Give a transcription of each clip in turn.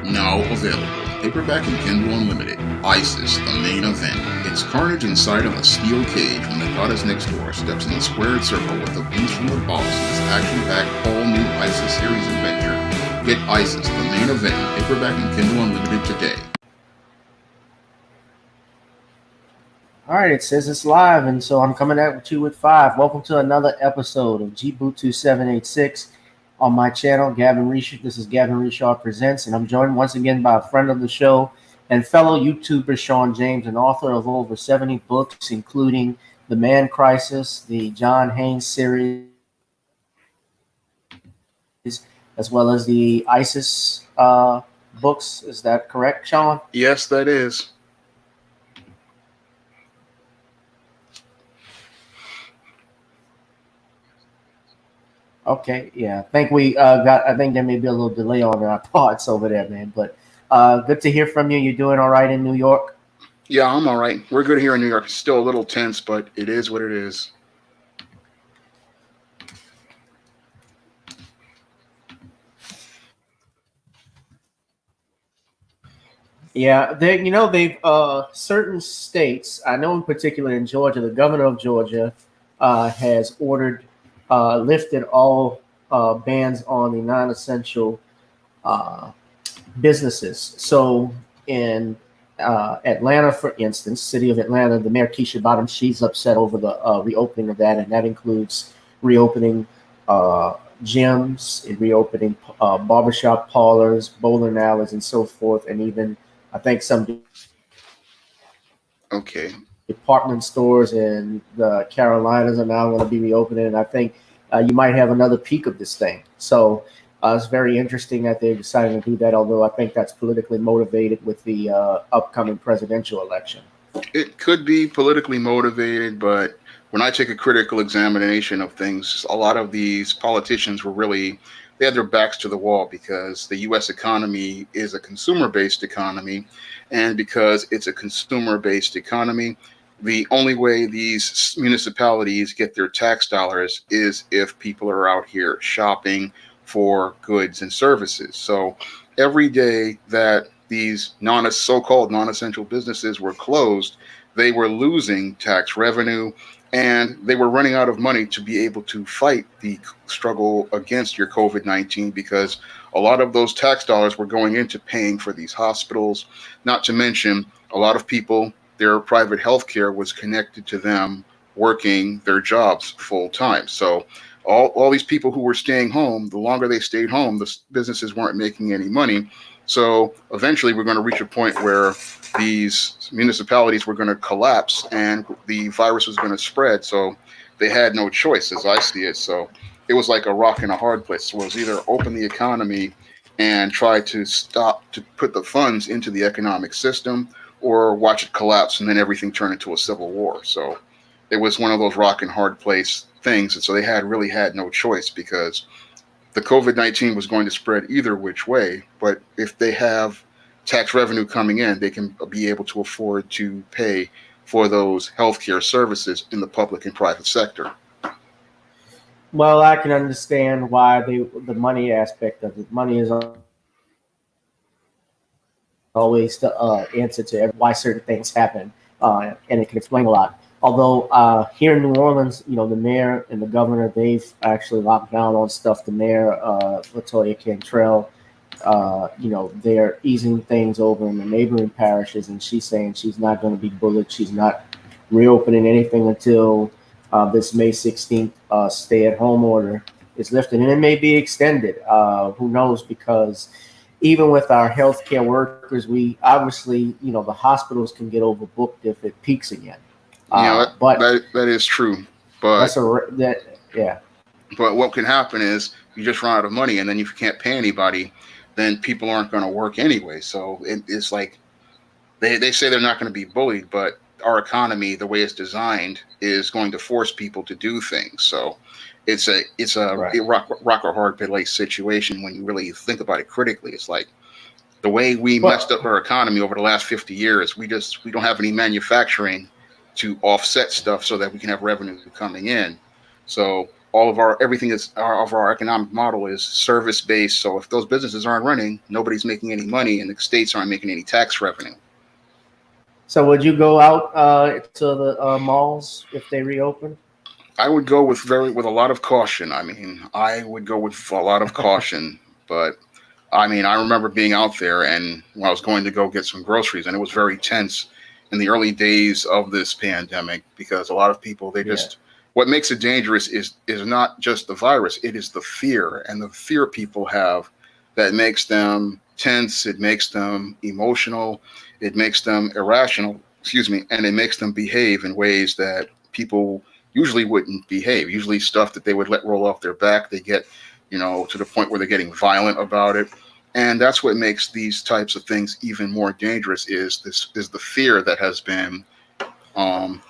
Now available. Paperback and Kindle Unlimited. ISIS, the main event. It's carnage inside of a steel cage when the goddess next door steps in the squared circle with the beast from the boss in this action-packed all-new ISIS series adventure. Get ISIS, the main event, paperback and Kindle Unlimited today. All right, it says it's live, and so I'm coming at you with 5. Welcome to another episode of gboot2786 on my channel, Gavin Richard. This is Gavin Richard Presents, and I'm joined once again by a friend of the show and fellow YouTuber Sean James, an author of over 70 books, including The Man Crisis, the John Haynes series, as well as the ISIS books. Is that correct, Sean? Yes, that is. Okay, yeah. I think I think there may be a little delay on our parts over there, man. But good to hear from you. You're doing all right in New York? Yeah, I'm all right. We're good here in New York. It's still a little tense, but it is what it is. Yeah, they've certain states. I know in particular in Georgia, the governor of Georgia has ordered lifted all bans on the non-essential businesses. So in Atlanta, for instance, city of Atlanta, the mayor Keisha Bottoms, she's upset over the reopening of that, and that includes reopening gyms, and reopening barbershop parlors, bowling alleys, and so forth, and even I think some department stores in the Carolinas are now going to be reopening, and I think you might have another peak of this thing. So it's very interesting that they're deciding to do that, although I think that's politically motivated with the upcoming presidential election. It could be politically motivated, but when I take a critical examination of things, a lot of these politicians they had their backs to the wall because the U.S. economy is a consumer-based economy. And because it's a consumer-based economy, the only way these municipalities get their tax dollars is if people are out here shopping for goods and services. So every day that these so-called non-essential businesses were closed, they were losing tax revenue, and they were running out of money to be able to fight the struggle against your COVID-19, because a lot of those tax dollars were going into paying for these hospitals. Not to mention, a lot of people, their private health care was connected to them working their jobs full time. So all these people who were staying home, the longer they stayed home, the businesses weren't making any money. So eventually we're going to reach a point where these municipalities were going to collapse and the virus was going to spread. So they had no choice, as I see it. So it was like a rock and a hard place. So it was either open the economy and try to put the funds into the economic system, or watch it collapse and then everything turn into a civil war. So it was one of those rock and hard place things. And so they really had no choice, because the COVID-19 was going to spread either which way. But if they have tax revenue coming in, they can be able to afford to pay for those healthcare services in the public and private sector. Well, I can understand why the money aspect of it. Money is always the answer to why certain things happen, and it can explain a lot. Although here in New Orleans, the mayor and the governor, they've actually locked down on stuff. The mayor, Latoya Cantrell, they're easing things over in the neighboring parishes, and she's saying she's not going to be bullied. She's not reopening anything until this May 16th stay-at-home order is lifted, and it may be extended. Who knows? Because even with our healthcare workers, we obviously, the hospitals can get overbooked if it peaks again. But that is true. But But what can happen is you just run out of money, and then if you can't pay anybody, then people aren't going to work anyway. So it's like they say they're not going to be bullied, but our economy, the way it's designed, is going to force people to do things. So it's a rock or hard place situation when you really think about it critically. It's like the way we messed up our economy over the last 50 years. We don't have any manufacturing to offset stuff so that we can have revenue coming in. So all of our everything is of our economic model is service based. So if those businesses aren't running, nobody's making any money, and the states aren't making any tax revenue. So would you go out to the malls if they reopen? I would go with a lot of caution. I mean, I would go with a lot of caution, but I mean, I remember being out there and when I was going to go get some groceries, and it was very tense in the early days of this pandemic because a lot of people they Yeah. just what makes it dangerous is not just the virus, it is the fear and the fear people have that makes them tense, it makes them emotional, it makes them irrational, excuse me, and it makes them behave in ways that people usually wouldn't behave. Usually stuff that they would let roll off their back, they get, to the point where they're getting violent about it. And that's what makes these types of things even more dangerous is the fear that has been um,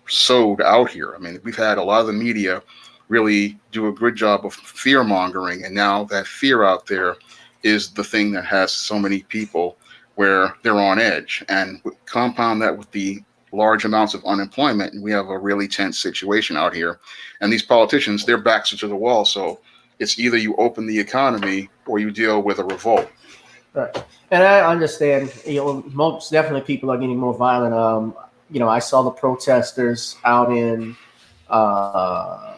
sowed out here. I mean, we've had a lot of the media really do a good job of fear mongering, and now that fear out there is the thing that has so many people where they're on edge. And compound that with the large amounts of unemployment, and we have a really tense situation out here. And these politicians, their backs are to the wall. So it's either you open the economy or you deal with a revolt. Right. And I understand, most definitely people are getting more violent. I saw the protesters out in, I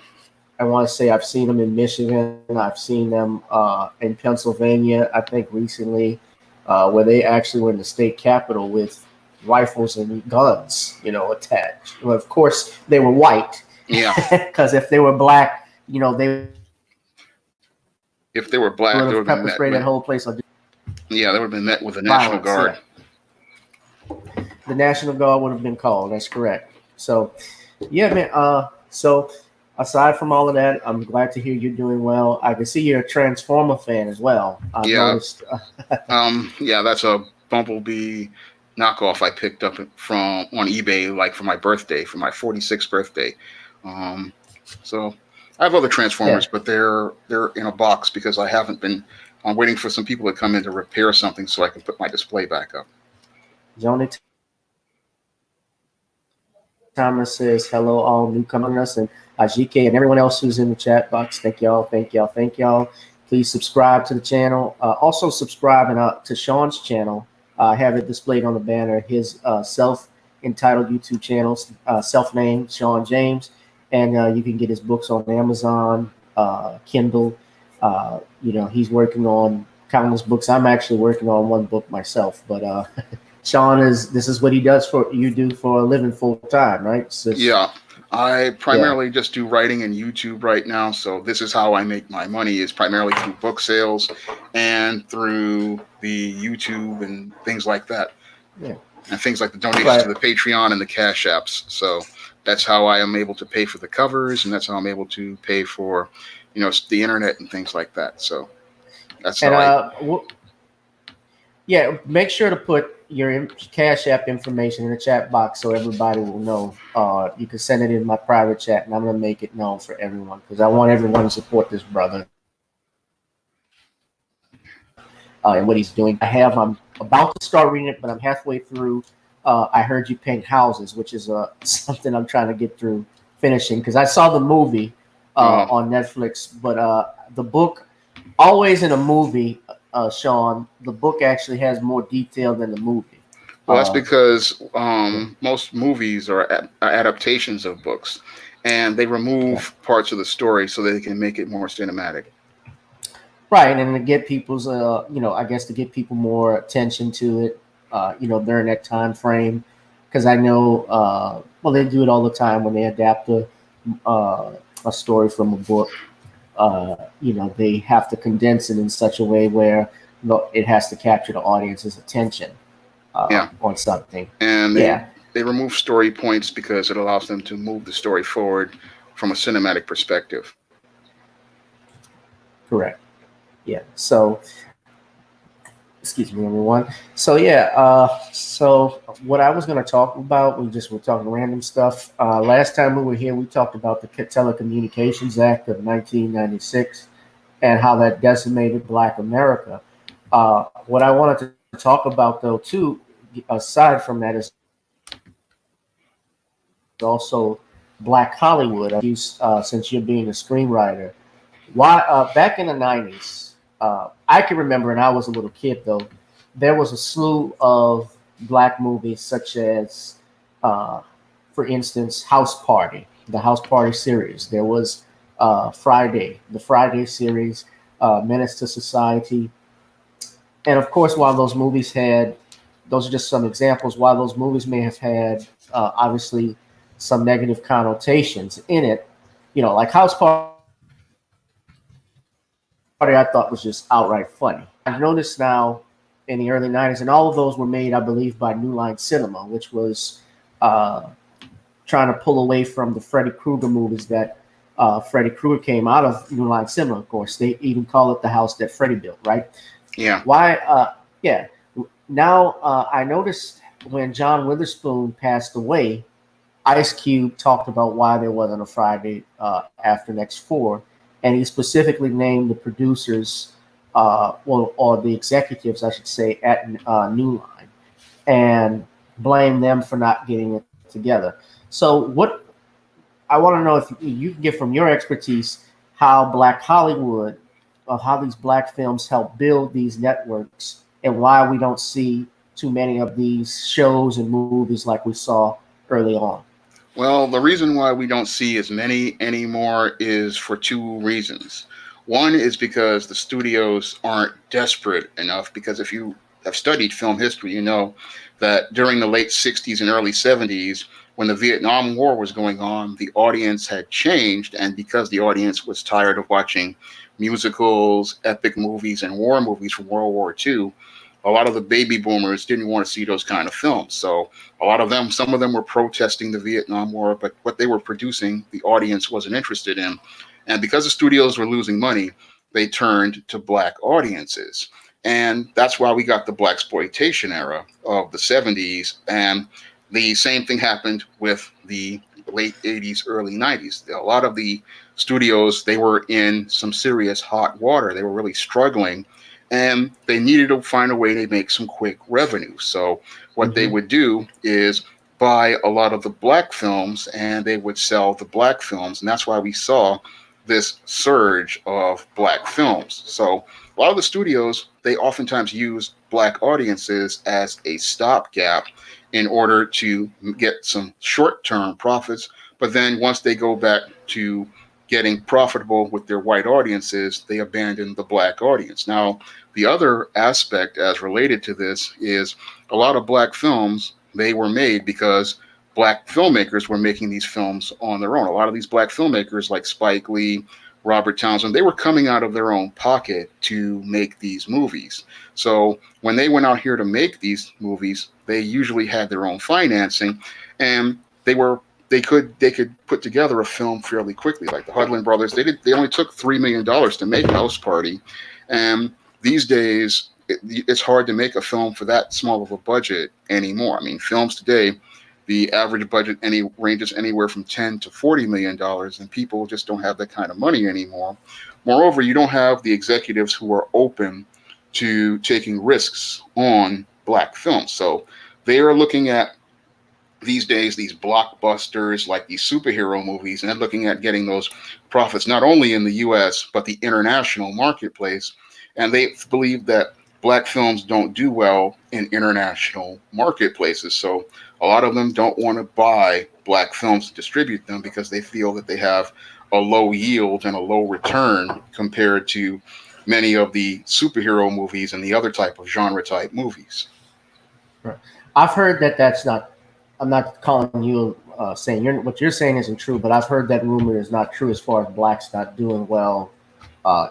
want to say I've seen them in Michigan. I've seen them in Pennsylvania, I think recently, where they actually were in the state capitol with rifles and guns, attached. Well, of course, they were white. Yeah. Because if they were black, they If they were black, would they have would have pepper been sprayed that met. whole place. Yeah, they would have been met with the National Violence, Guard. yeah. The National Guard would have been called. That's correct. So, yeah, man. So aside from all of that, I'm glad to hear you're doing well. I can see you're a Transformer fan as well. I've Yeah. noticed. Yeah, that's a Bumblebee knockoff I picked up from on eBay, like for my birthday, for my 46th birthday. Um, so I have other Transformers, Yeah. but they're in a box because I haven't been. I'm waiting for some people to come in to repair something so I can put my display back up. Johnny Thomas says hello, all newcomers, and Ajike and everyone else who's in the chat box. Thank y'all. Thank y'all. Thank y'all. Please subscribe to the channel. Also subscribe to Sean's channel. I have it displayed on the banner. His self-entitled YouTube channel, self-named Sean James, and you can get his books on Amazon, Kindle. He's working on countless books. I'm actually working on one book myself, but Sean this is what he does for a living full time, right? So Yeah, I primarily just do writing and YouTube right now. So this is how I make my money is primarily through book sales and through the YouTube and things like that. Yeah. And things like the donations to the Patreon and the Cash Apps. So that's how I am able to pay for the covers, and that's how I'm able to pay for, the internet and things like that. So that's how yeah, make sure to put your Cash App information in the chat box so everybody will know. You can send it in my private chat, and I'm going to make it known for everyone because I want everyone to support this brother and what he's doing. I'm about to start reading it, but I'm halfway through. I Heard You Paint Houses, which is something I'm trying to get through finishing because I saw the movie on Netflix, but the book, always in a movie, Sean, the book actually has more detail than the movie. Well, that's because most movies are adaptations of books, and they remove parts of the story so they can make it more cinematic. Right, and to get people's, I guess to get people more attention to it, during that time frame, because I know, they do it all the time when they adapt a story from a book. They have to condense it in such a way where it has to capture the audience's attention on something. And they remove story points because it allows them to move the story forward from a cinematic perspective. Correct. Yeah. So, excuse me, everyone. So so what I was going to talk about, we're talking random stuff. Last time we were here, we talked about the Telecommunications Act of 1996 and how that decimated Black America. What I wanted to talk about, though, too, aside from that, is also Black Hollywood. Since you're being a screenwriter, why back in the '90s, I can remember, and I was a little kid though, there was a slew of black movies such as, uh, for instance, House Party, the House Party series. There was Friday, the Friday series, Menace to Society, and of course, while those movies had, those are just some examples. While those movies may have had obviously some negative connotations in it, like House Party, I thought was just outright funny. I've noticed now in the early '90s, and all of those were made, I believe, by New Line Cinema, which was uh, trying to pull away from the Freddy Krueger movies that Freddy Krueger came out of New Line Cinema. Of course, they even call it the house that Freddy built, right? Yeah. Why? Yeah. Now I noticed when John Witherspoon passed away, Ice Cube talked about why there wasn't a Friday after next four, and he specifically named the producers, or the executives, I should say, at New Line, and blamed them for not getting it together. So, what I want to know, if you can get from your expertise, how Black Hollywood, how these black films help build these networks, and why we don't see too many of these shows and movies like we saw early on. Well, the reason why we don't see as many anymore is for two reasons. One is because the studios aren't desperate enough, because if you have studied film history, you know that during the late 60s and early 70s, when the Vietnam War was going on, the audience had changed. And because the audience was tired of watching musicals, epic movies, and war movies from World War II, a lot of the baby boomers didn't want to see those kind of films. So a lot of them, some of them were protesting the Vietnam War, but what they were producing, the audience wasn't interested in. And because the studios were losing money, they turned to black audiences. And that's why we got the black exploitation era of the 70s. And the same thing happened with the late 80s, early 90s. A lot of the studios, they were in some serious hot water. They were really struggling, and they needed to find a way to make some quick revenue. So what they Mm-hmm. would do is buy a lot of the black films, and they would sell the black films. And that's why we saw this surge of black films. So a lot of the studios, they oftentimes use black audiences as a stopgap in order to get some short-term profits. But then once they go back to getting profitable with their white audiences, they abandon the black audience. Now, the other aspect as related to this is a lot of black films, they were made because black filmmakers were making these films on their own. A lot of these black filmmakers like Spike Lee, Robert Townsend, they were coming out of their own pocket to make these movies. So when they went out here to make these movies, they usually had their own financing, and they could put together a film fairly quickly. Like the Hudlin brothers, they only took $3 million to make House Party, and these days it's hard to make a film for that small of a budget anymore. I mean, films today, the average budget ranges anywhere from $10 to $40 million, and people just don't have that kind of money anymore. Moreover, you don't have the executives who are open to taking risks on black films. So they are looking at these days these blockbusters like these superhero movies, and they're looking at getting those profits not only in the US but the international marketplace. And they believe that black films don't do well in international marketplaces. So a lot of them don't want to buy black films to distribute them because they feel that they have a low yield and a low return compared to many of the superhero movies and the other type of genre type movies. Right. I've heard that that's not. I'm not calling you saying what you're saying isn't true, but I've heard that rumor is not true as far as blacks not doing well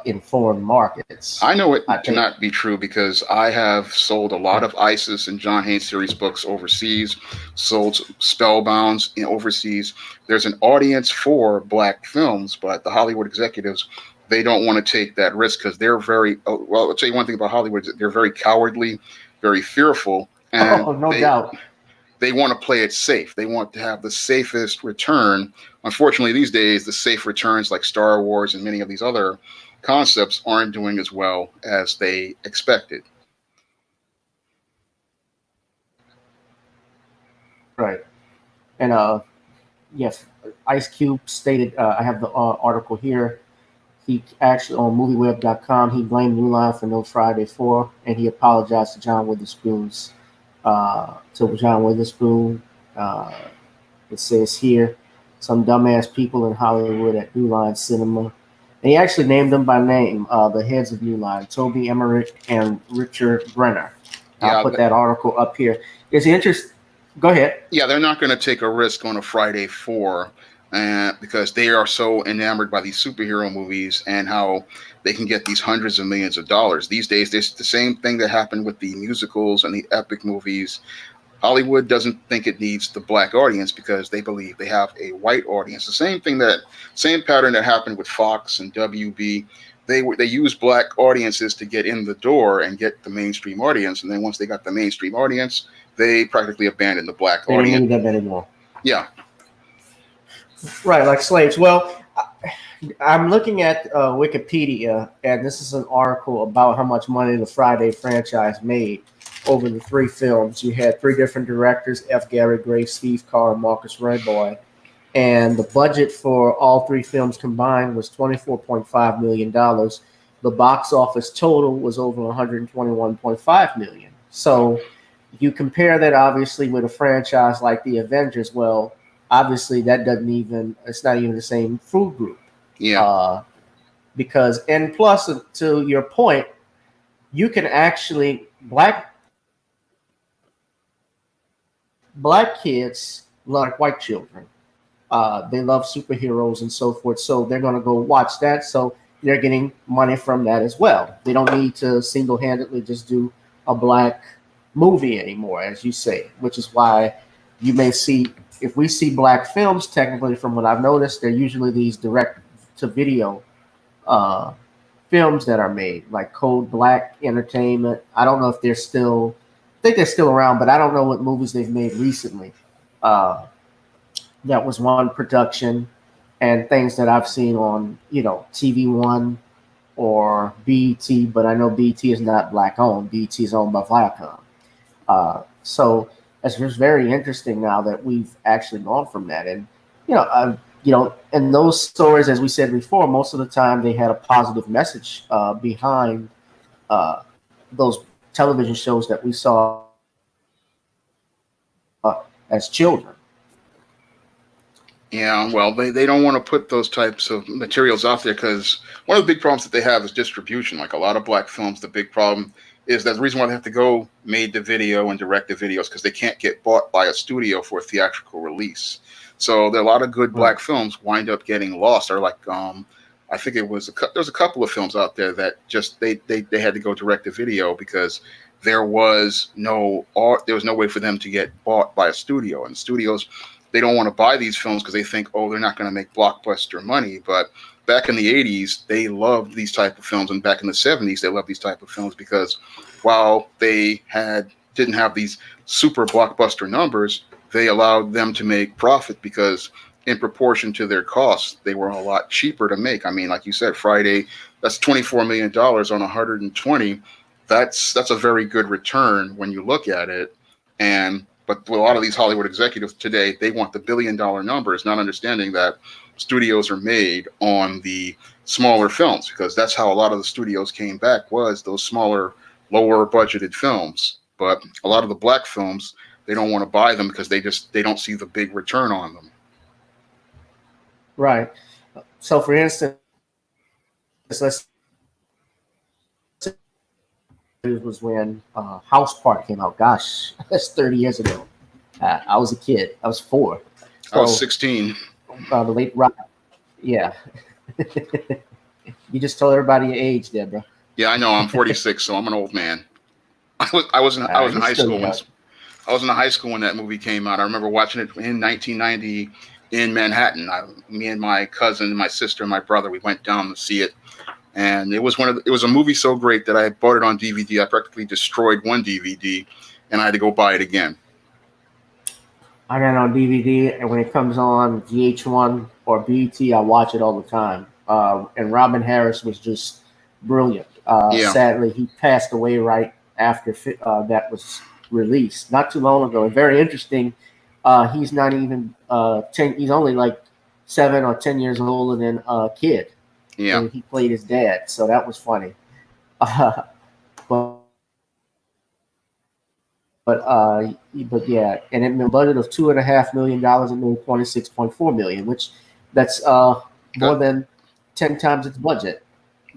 in foreign markets. I know it I think. cannot be true because I have sold a lot of ISIS and John Haynes series books overseas, sold Spellbounds in overseas. There's an audience for black films, but the Hollywood executives, they don't want to take that risk because they're very, well, I'll tell you one thing about Hollywood, they're very cowardly, very fearful, and Oh, no doubt. they want to play it safe. They want to have the safest return. Unfortunately, these days, the safe returns like Star Wars and many of these other concepts aren't doing as well as they expected. Right. And yes, Ice Cube stated, I have the article here. He actually on MovieWeb.com he blamed New Line for No Friday 4, and he apologized to John Witherspoon. Uh, it says here, some dumbass people in Hollywood at New Line Cinema. And he actually named them by name, the heads of New Line, Toby Emmerich and Richard Brenner. I'll put that article up here. Is the interest? Go ahead. Yeah, they're not going to take a risk on a Friday 4 because they are so enamored by these superhero movies and how they can get these hundreds of millions of dollars. These days, there's the same thing that happened with the musicals and the epic movies. Hollywood doesn't think it needs the black audience because they believe they have a white audience. The same pattern that happened with Fox and WB. They use black audiences to get in the door and get the mainstream audience, and then once they got the mainstream audience, they practically abandoned the black audience. They don't need them anymore. Yeah. Right, like slaves. Well, I'm looking at Wikipedia, and this is an article about how much money the Friday franchise made over the 3 films. You had 3 different directors, F. Gary Gray, Steve Carr, and Marcus Raboy. And the budget for all 3 films combined was $24.5 million. The box office total was over $121.5 million. So you compare that obviously with a franchise like the Avengers. Well, obviously that it's not even the same food group. Yeah. Because, and plus to your point, you can actually, black kids like white children. They love superheroes and so forth, so they're going to go watch that. So they're getting money from that as well. They don't need to single-handedly just do a black movie anymore, as you say, which is why you may see, if we see black films, technically from what I've noticed, they're usually these direct-to-video films that are made, like Code Black Entertainment. I don't know if I think they're still around, but I don't know what movies they've made recently. That was one production, and things that I've seen on, TV One or BET, but I know BET is not black owned. BET is owned by Viacom. So it's just very interesting now that we've actually gone from that. And, and those stories, as we said before, most of the time they had a positive message behind those television shows that we saw as children. Yeah, well, they don't want to put those types of materials out there because one of the big problems that they have is distribution. Like a lot of black films, the big problem is that the reason why they have to go made to video and direct to videos because they can't get bought by a studio for a theatrical release. So there are a lot of good black films wind up getting lost. Or like, I think there's a couple of films out there that just they had to go direct to video because there was no way for them to get bought by a studio, and studios, they don't want to buy these films because they think, they're not going to make blockbuster money. But back in the 80s, they loved these type of films. And back in the 70s, they loved these type of films because while they didn't have these super blockbuster numbers, they allowed them to make profit because in proportion to their costs, they were a lot cheaper to make. I mean, like you said, Friday, that's $24 million on 120. That's a very good return when you look at it. But a lot of these Hollywood executives today, they want the billion-dollar numbers, not understanding that studios are made on the smaller films because that's how a lot of the studios came back, was those smaller, lower-budgeted films. But a lot of the black films, they don't want to buy them because they don't see the big return on them. Right. So, for instance, it was when House Party came out. Gosh, that's 30 years ago. I was a kid. I was 4. So, I was 16. The late rock. Yeah. You just told everybody your age there, bro. Yeah, I know. I'm 46, so I'm an old man. I was in high school when that movie came out. I remember watching it in 1990 in Manhattan. Me and my cousin, my sister, and my brother, we went down to see it. And it was a movie so great that I bought it on DVD. I practically destroyed one DVD, and I had to go buy it again. I got it on DVD, and when it comes on VH1 or BET, I watch it all the time. And Robin Harris was just brilliant. Sadly, he passed away right after that was released, not too long ago. And very interesting. He's not even 10. He's only like 7 or 10 years older than Kid, Yeah. and he played his dad. So that was funny. But but yeah, and it made a budget of $2.5 million and made 26.4 million, which that's more That than 10 times its budget.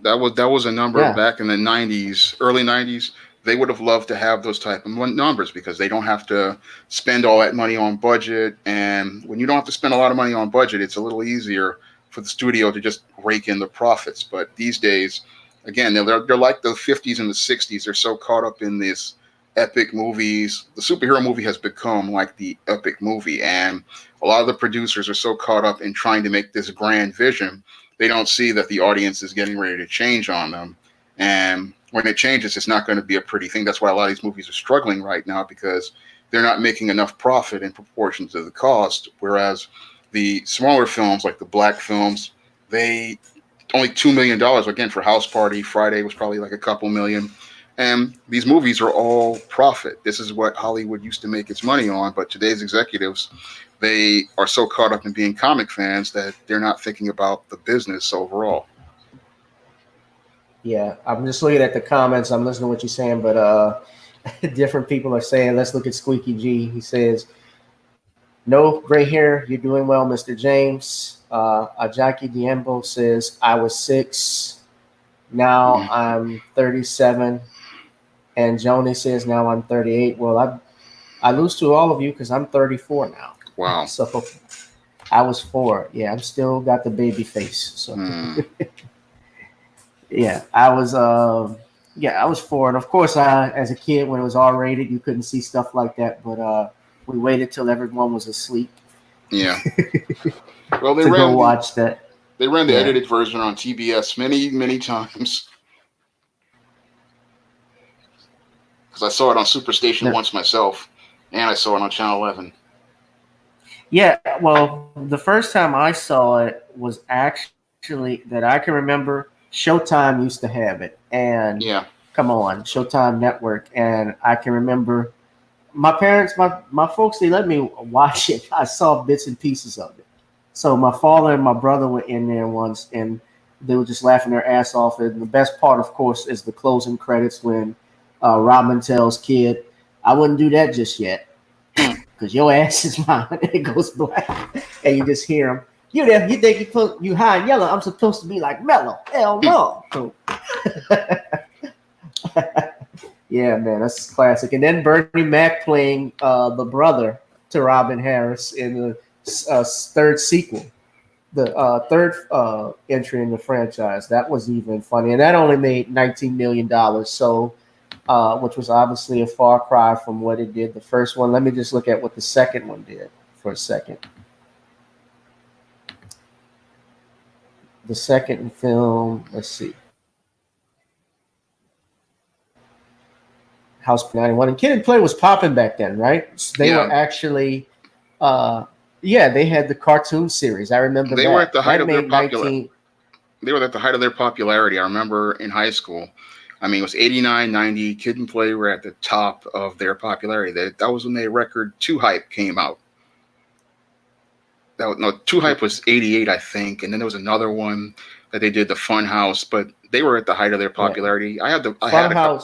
that was a number Yeah, back in the '90s, early '90s. They would have loved to have those type of numbers because they don't have to spend all that money on budget. And when you don't have to spend a lot of money on budget, it's a little easier for the studio to just rake in the profits. But these days, again, they're like the '50s and the '60s. They're so caught up in this epic movies. The superhero movie has become like the epic movie, and a lot of the producers are so caught up in trying to make this grand vision, they don't see that the audience is getting ready to change on them. And when it changes, it's not going to be a pretty thing. That's why a lot of these movies are struggling right now because they're not making enough profit in proportion to the cost. Whereas the smaller films, like the black films, they only $2 million. Again, for House Party, Friday was probably like a couple million. And these movies are all profit. This is what Hollywood used to make its money on. But today's executives, they are so caught up in being comic fans that they're not thinking about the business overall. yeah. I'm just looking at the comments. I'm listening to what you're saying, but different people are saying. Let's look at Squeaky G. He says, "No gray hair. You're doing well, Mr. James." Jackie Diembo says, "I was 6. Now Mm. I'm 37." And Joni says, "Now I'm 38." Well, I lose to all of you because I'm 34 now. Wow. So I was 4. Yeah, I'm still got the baby face. So Mm. yeah, I was. Yeah, I was 4, and of course, as a kid when it was R-rated, you couldn't see stuff like that. But we waited till everyone was asleep Yeah. Well, to go watch that. they ran the Yeah. edited version on TBS many times because I saw it on Superstation No. once myself, and I saw it on Channel 11. Yeah, well, the first time I saw it was actually that I can remember. Showtime used to have it, and Yeah. come on, Showtime Network, and I can remember my parents, my folks, they let me watch it. I saw bits and pieces of it. So my father and my brother were in there once, and they were just laughing their ass off. And the best part, of course, is the closing credits when Robin tells Kid, "I wouldn't do that just yet." Hmm. Because your ass is mine. And it goes black, and you just hear him. You there? You think you high and yellow? I'm supposed to be like mellow? Hell Hmm. no. So, yeah, man, that's classic. And then Bernie Mac playing the brother to Robin Harris in the third sequel, the third entry in the franchise. That was even funny, and that only made $19 million. So which was obviously a far cry from what it did the first one. Let me just look at what the second one did for a second. The second film, let's see, House 91. And Kid and Play was popping back then, right? They were Yeah. actually, uh, yeah, they had the cartoon series. I remember They were at that. the height That of their made popular. 19. They were at the height of their popularity. I remember in high school. I mean, it was 89, 90. Kid and Play were at the top of their popularity. That was when their record Two Hype came out. No, Two Hype was 88, I think, and then there was another one that they did, the Fun House. But they were at the height of their Yeah. popularity. I had a couple.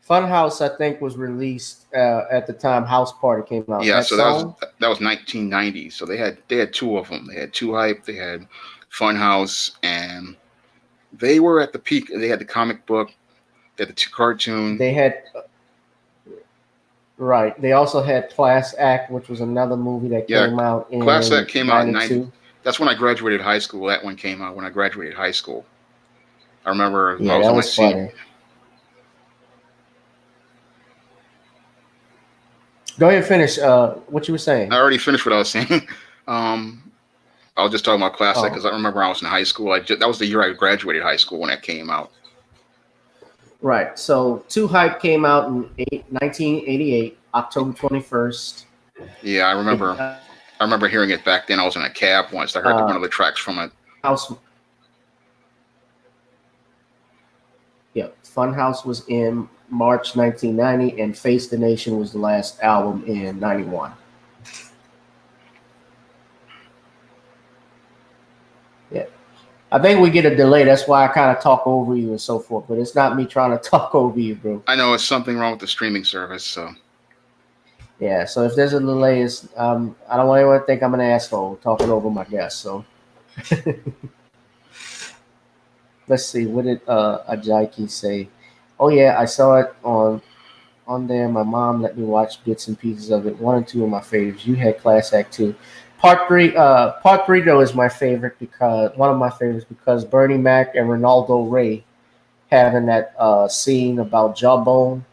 Funhouse, I think, was released at the time House Party came out. Yeah, That so song? that was 1990. So they had two of them. They had Two Hype, they had Fun House, and they were at the peak. They had the comic book, they had the cartoon. They had Right. They also had Class Act, which was another movie that Yeah, came out Class in Act came out in 90. '92. That's when I graduated high school. That one came out when I graduated high school. I remember I Yeah, was that on my was seat. funny. Go ahead and finish what you were I saying. already finished what I was saying. Um, I was just talking about Class Act Oh, because I remember I was in high school. That was the year I graduated high school when that came out. right. So Two Hype came out in 1988, October 21st. Yeah, It, I remember hearing it back then. I was in a cab once. I heard one of the tracks from it. House, yeah, Funhouse was in March 1990, and Face the Nation was the last album in '91. I think we get a delay. That's why I kind of talk over you and so forth. But it's not me trying to talk over you, bro. I know it's something wrong with the streaming service, so. Yeah. So if there's a delay, it's I don't want anyone to think I'm an asshole talking over my guest. So let's see. What did Ajaiki say? Oh yeah, I saw it on there. My mom let me watch bits and pieces of it. 1 and 2 of my favorites. You had Class Act 2. Part three though is my favorite because one of my favorites because Bernie Mac and Ronaldo Ray having that scene about Jawbone.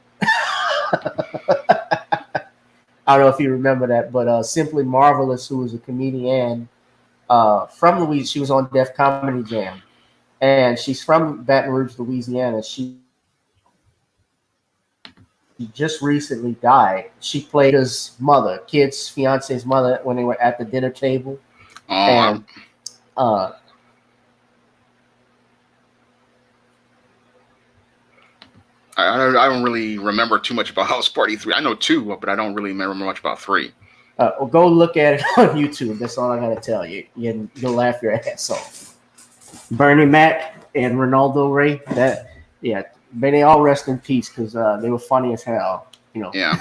I don't know if you remember that, but Simply Marvelous, who was a comedian from Louisiana, she was on Def Comedy Jam, and she's from Baton Rouge, Louisiana. She just recently died. She played his mother, kid's fiance's mother, when they were at the dinner table, and uh, I don't really remember too much about House Party 3. I know 2, but I don't really remember much about 3. well, go look at it on YouTube. That's all I gotta tell you. You'll laugh your ass off. Bernie Mac and Ronaldo Ray. May they all rest in peace because they were funny as hell. Yeah,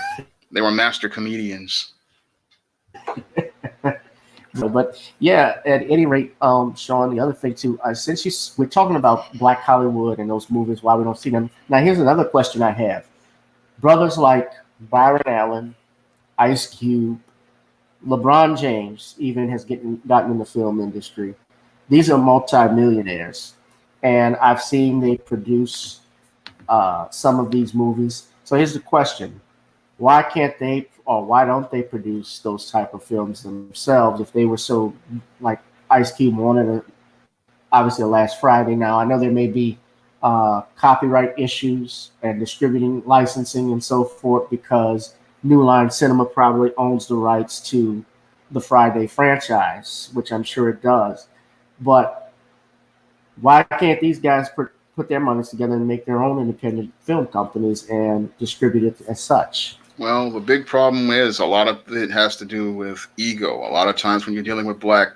they were master comedians. But yeah, at any rate, Sean, the other thing too, since we're talking about Black Hollywood and those movies, why we don't see them. Now, here's another question I have: brothers like Byron Allen, Ice Cube, LeBron James, even has gotten in the film industry. These are multi-millionaires, and I've seen they produce some of these movies. So here's the question: why can't they, or why don't they produce those type of films themselves if they were so, like Ice Cube wanted to, obviously last Friday. Now, I know there may be copyright issues and distributing licensing and so forth because New Line Cinema probably owns the rights to the Friday franchise, which I'm sure it does. But why can't these guys put their monies together and make their own independent film companies and distribute it as such? Well, the big problem is a lot of it has to do with ego. A lot of times when you're dealing with black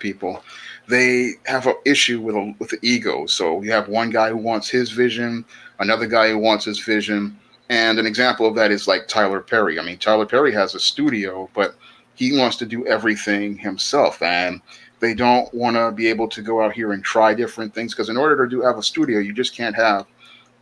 people, they have an issue with the ego. So you have one guy who wants his vision, another guy who wants his vision, and an example of that is like Tyler Perry. I mean, Tyler Perry has a studio, but he wants to do everything himself, and they don't want to be able to go out here and try different things because in order to have a studio, you just can't have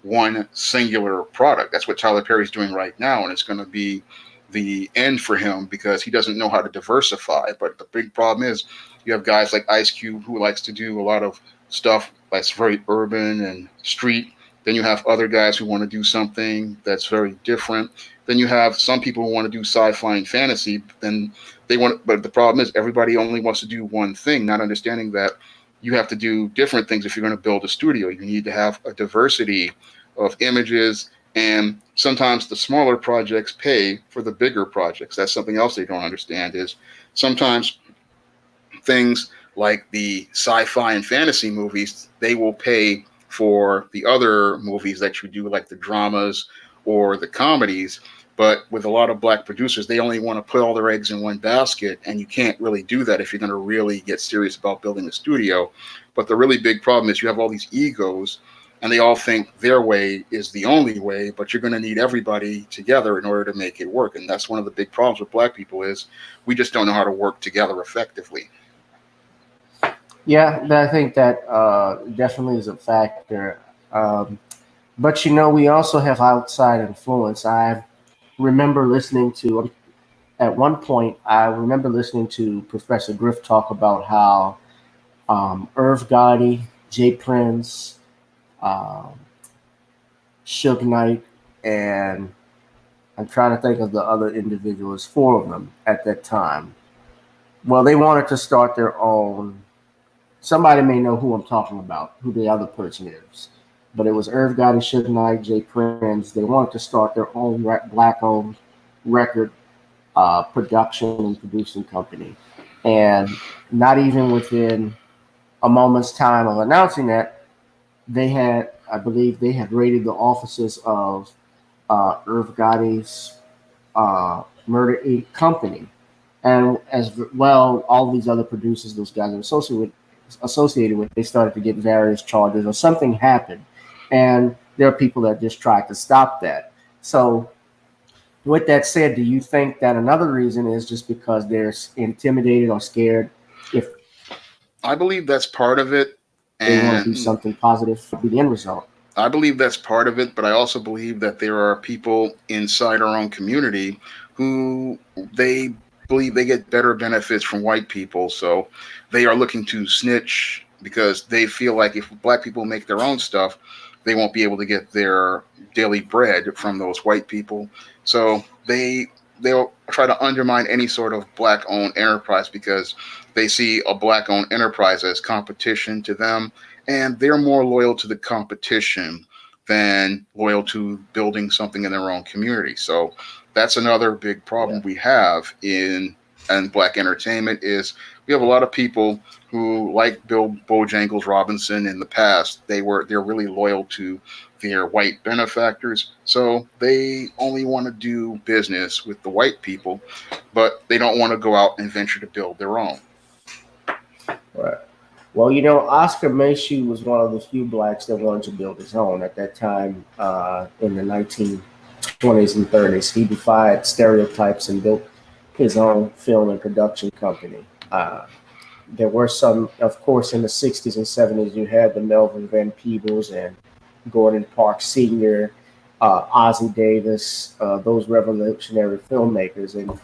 one singular product. That's what Tyler Perry's doing right now, and it's going to be the end for him because he doesn't know how to diversify. But the big problem is you have guys like Ice Cube who likes to do a lot of stuff that's very urban and street. Then you have other guys who want to do something that's very different. Then you have some people who want to do sci-fi and fantasy. But the problem is everybody only wants to do one thing, not understanding that you have to do different things if you're going to build a studio. You need to have a diversity of images, and sometimes the smaller projects pay for the bigger projects. That's something else they don't understand is sometimes things like the sci-fi and fantasy movies, they will pay for the other movies that you do, like the dramas or the comedies. But with a lot of black producers, they only want to put all their eggs in one basket, and you can't really do that if you're going to really get serious about building a studio. But the really big problem is you have all these egos, and they all think their way is the only way, but you're going to need everybody together in order to make it work. And that's one of the big problems with black people is we just don't know how to work together effectively. Yeah, I think that definitely is a factor. But we also have outside influence. I remember listening to, at one point, Professor Griff talk about how Irv Gotti, Jay Prince, Suge Knight, and I'm trying to think of the other individuals, 4 of them at that time. Well, they wanted to start their own. Somebody may know who I'm talking about, who the other person is. But it was Irv Gotti, Suge Knight, Jay Prince. They wanted to start their own black-owned record production and producing company. And not even within a moment's time of announcing that, I believe they had raided the offices of Irv Gotti's Murder Inc. company. And as well, all these other producers, those guys are associated with, associated with, they started to get various charges or something happened. And there are people that just tried to stop that. So, with that said, do you think that another reason is just because they're intimidated or scared if I believe that's part of it. they want to do And something positive, be the end result? I believe that's part of it, but I also believe that there are people inside our own community who they believe they get better benefits from white people. So they are looking to snitch because they feel like if black people make their own stuff, they won't be able to get their daily bread from those white people. So they'll try to undermine any sort of black owned enterprise because they see a black owned enterprise as competition to them, and they're more loyal to the competition than loyal to building something in their own community. So that's another big Yeah. problem we have in black entertainment is we have a lot of people who like Bill Bojangles Robinson in the past. They're really loyal to their white benefactors, so they only want to do business with the white people, but they don't want to go out and venture to build their own. Right. Well, you know, Oscar Macy was one of the few blacks that wanted to build his own at that time in the 1920s and 30s. He defied stereotypes and built his own film and production company. There were some, of course, in the 60s and 70s, you had the Melvin Van Peebles and Gordon Parks Sr., Ozzie Davis, those revolutionary filmmakers. And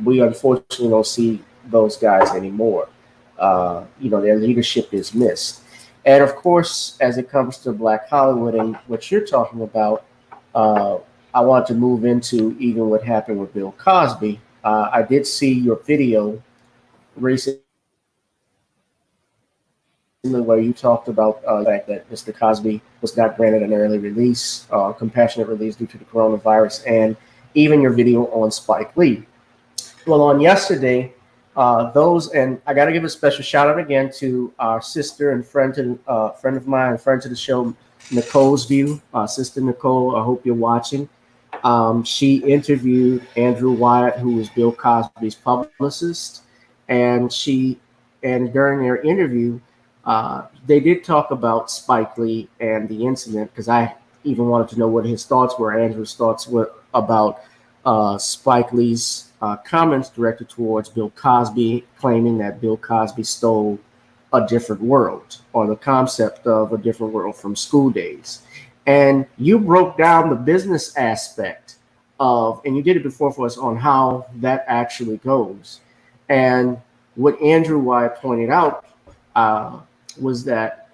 we unfortunately don't see those guys anymore. Their leadership is missed. And of course, as it comes to Black Hollywood and what you're talking about, uh, I want to move into even what happened with Bill Cosby. I did see your video recently where you talked about the fact that Mr. Cosby was not granted an early release, compassionate release due to the coronavirus, and even your video on Spike Lee. Well, on yesterday, and I got to give a special shout out again to our sister and friend of mine, friend to the show, Nicole's View. Sister Nicole, I hope you're watching. She interviewed Andrew Wyatt, who was Bill Cosby's publicist, and during their interview, they did talk about Spike Lee and the incident because I even wanted to know what his thoughts were, Andrew's thoughts were about Spike Lee's comments directed towards Bill Cosby, claiming that Bill Cosby stole a different world or the concept of a different world from School Days. And you broke down the business aspect and you did it before for us on how that actually goes. And what Andrew Wyatt pointed out was that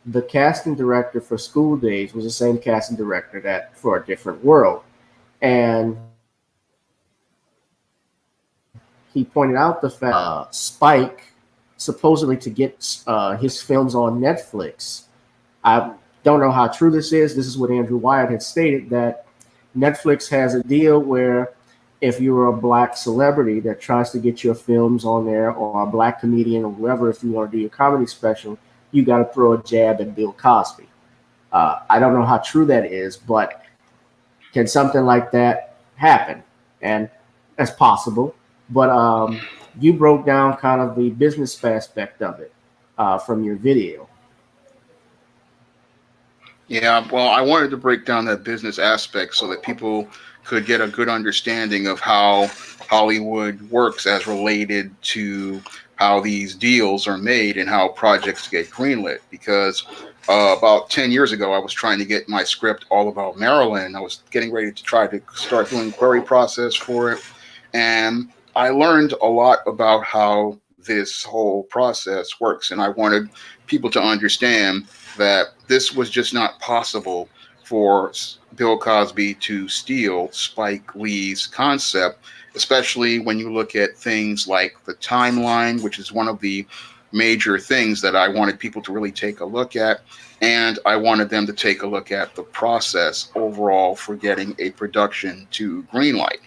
the casting director for School Days was the same casting director that for A Different World. And he pointed out the fact Spike supposedly to get his films on Netflix. I don't know how true this is. This is what Andrew Wyatt had stated, that Netflix has a deal where if you're a black celebrity that tries to get your films on there, or a black comedian or whoever, if you want to do your comedy special, you got to throw a jab at Bill Cosby. I don't know how true that is, but can something like that happen? And that's possible. But you broke down kind of the business aspect of it from your video. Yeah, well, I wanted to break down that business aspect so that people could get a good understanding of how Hollywood works as related to how these deals are made and how projects get greenlit. Because about 10 years ago, I was trying to get my script all about Maryland. I was getting ready to try to start doing query process for it. And I learned a lot about how this whole process works. And I wanted people to understand that this was just not possible for Bill Cosby to steal Spike Lee's concept, especially when you look at things like the timeline, which is one of the major things that I wanted people to really take a look at. And I wanted them to take a look at the process overall for getting a production to greenlight.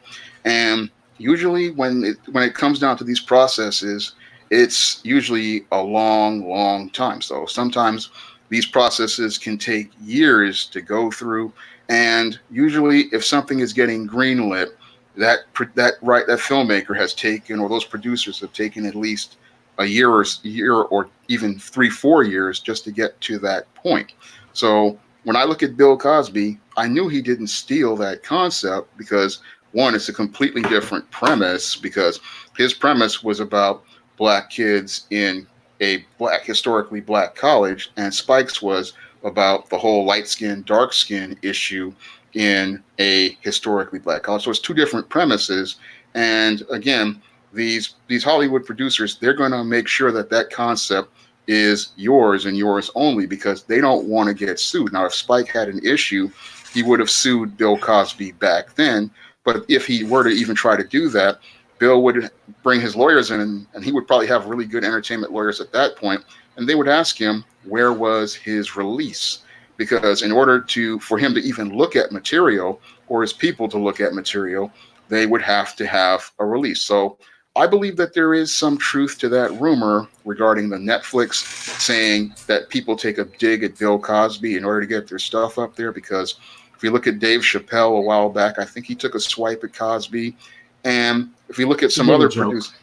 And usually when it comes down to these processes, it's usually a long time. So sometimes these processes can take years to go through, and usually, if something is getting greenlit, that filmmaker has taken, or those producers have taken, at least a year or even 3, 4 years just to get to that point. So when I look at Bill Cosby, I knew he didn't steal that concept because one, it's a completely different premise because his premise was about black kids in a historically black college, and Spike's was about the whole light skin, dark skin issue in a historically black college. So it's two different premises. And again, these Hollywood producers, they're going to make sure that that concept is yours and yours only because they don't want to get sued. Now, if Spike had an issue, he would have sued Bill Cosby back then. But if he were to even try to do that, Bill would bring his lawyers in, and he would probably have really good entertainment lawyers at that point, and they would ask him where was his release, because in order for him to even look at material or his people to look at material, they would have to have a release. So I believe that there is some truth to that rumor regarding the Netflix saying that people take a dig at Bill Cosby in order to get their stuff up there. Because if you look at Dave Chappelle a while back, I think he took a swipe at Cosby. And if you look at some other producers,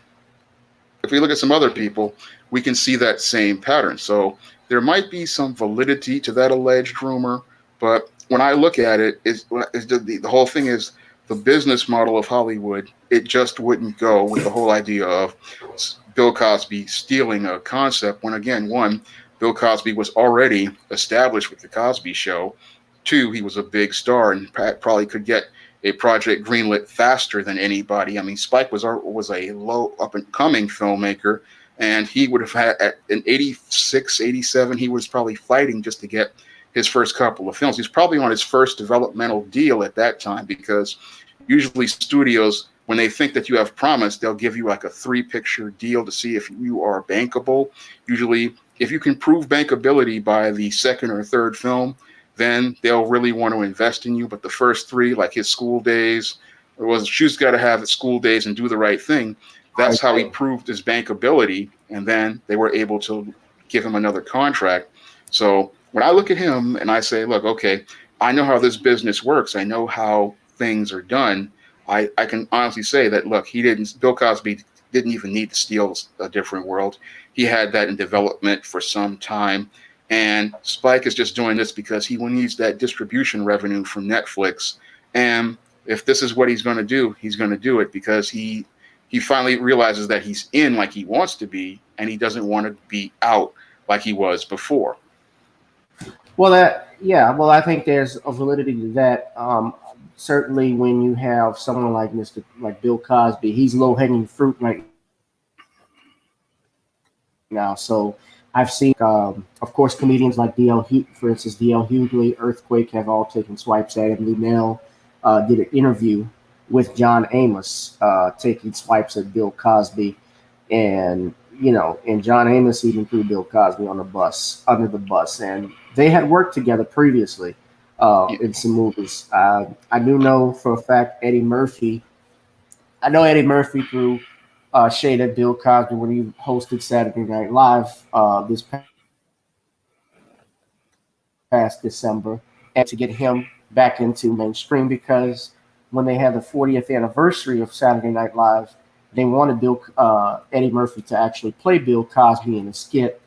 if we look at some other people, we can see that same pattern. So there might be some validity to that alleged rumor, but when I look at it, the whole thing is the business model of Hollywood. It just wouldn't go with the whole idea of Bill Cosby stealing a concept when, again, one, Bill Cosby was already established with the Cosby Show. Two, he was a big star and probably could get a project greenlit faster than anybody. I mean, Spike was a low up and coming filmmaker, and he would have had in 86, 87, he was probably fighting just to get his first couple of films. He's probably on his first developmental deal at that time, because usually studios, when they think that you have promise, they'll give you like a 3-picture deal to see if you are bankable. Usually, if you can prove bankability by the second or third film, then they'll really want to invest in you. But the first 3, like his School Days, Shoes Gotta Have It, School Days, and Do the Right Thing, that's how he proved his bankability. And then they were able to give him another contract. So when I look at him and I say, look, okay, I know how this business works. I know how things are done. I can honestly say that, look, Bill Cosby didn't even need to steal A Different World. He had that in development for some time. And Spike is just doing this because he needs that distribution revenue from Netflix. And if this is what he's going to do, he's going to do it because he finally realizes that he's in like he wants to be, and he doesn't want to be out like he was before. Well, I think there's a validity to that. Certainly, when you have someone like Bill Cosby, he's low hanging fruit right now. So I've seen, of course, comedians like for instance, D.L. Hughley, Earthquake have all taken swipes at him. Luenell did an interview with John Amos, taking swipes at Bill Cosby, and John Amos even threw Bill Cosby under the bus, and they had worked together previously in some movies. I do know for a fact Eddie Murphy. I know Eddie Murphy threw shade at Bill Cosby when he hosted Saturday Night Live this past December, and to get him back into mainstream, because when they had the 40th anniversary of Saturday Night Live, they wanted Eddie Murphy to actually play Bill Cosby in a skit,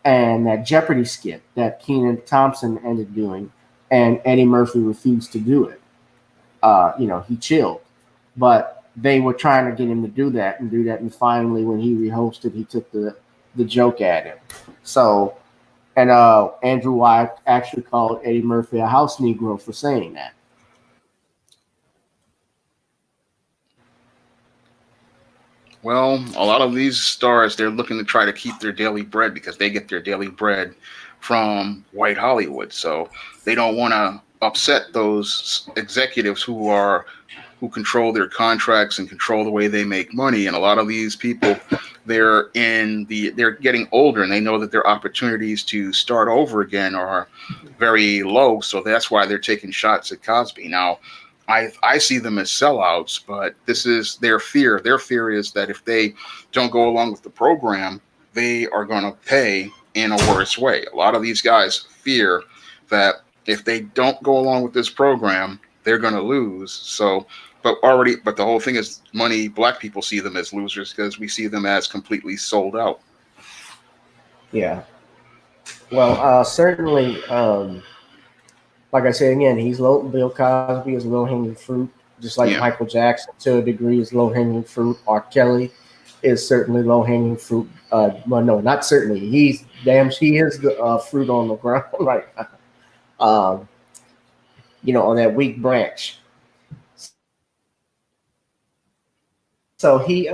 and that Jeopardy skit that Kenan Thompson ended doing, and Eddie Murphy refused to do it. He chilled, but they were trying to get him to do that, and finally, when he rehosted, he took the joke at him. So, and Andrew White actually called Eddie Murphy a house Negro for saying that. Well, a lot of these stars, they're looking to try to keep their daily bread because they get their daily bread from white Hollywood. So they don't want to upset those executives who control their contracts and control the way they make money. And a lot of these people, they're getting older, and they know that their opportunities to start over again are very low. So that's why they're taking shots at Cosby. Now, I see them as sellouts, but this is their fear. Their fear is that if they don't go along with the program, they are going to pay in a worse way. A lot of these guys fear that if they don't go along with this program, they're going to lose. So, but the whole thing is money. Black people see them as losers because we see them as completely sold out. Yeah. Well, certainly, like I said again, Bill Cosby is low hanging fruit, just like Yeah. Michael Jackson to a degree is low hanging fruit. R. Kelly is certainly low hanging fruit. Well, no, not certainly. He is the fruit on the ground right now. Um, on that weak branch. So he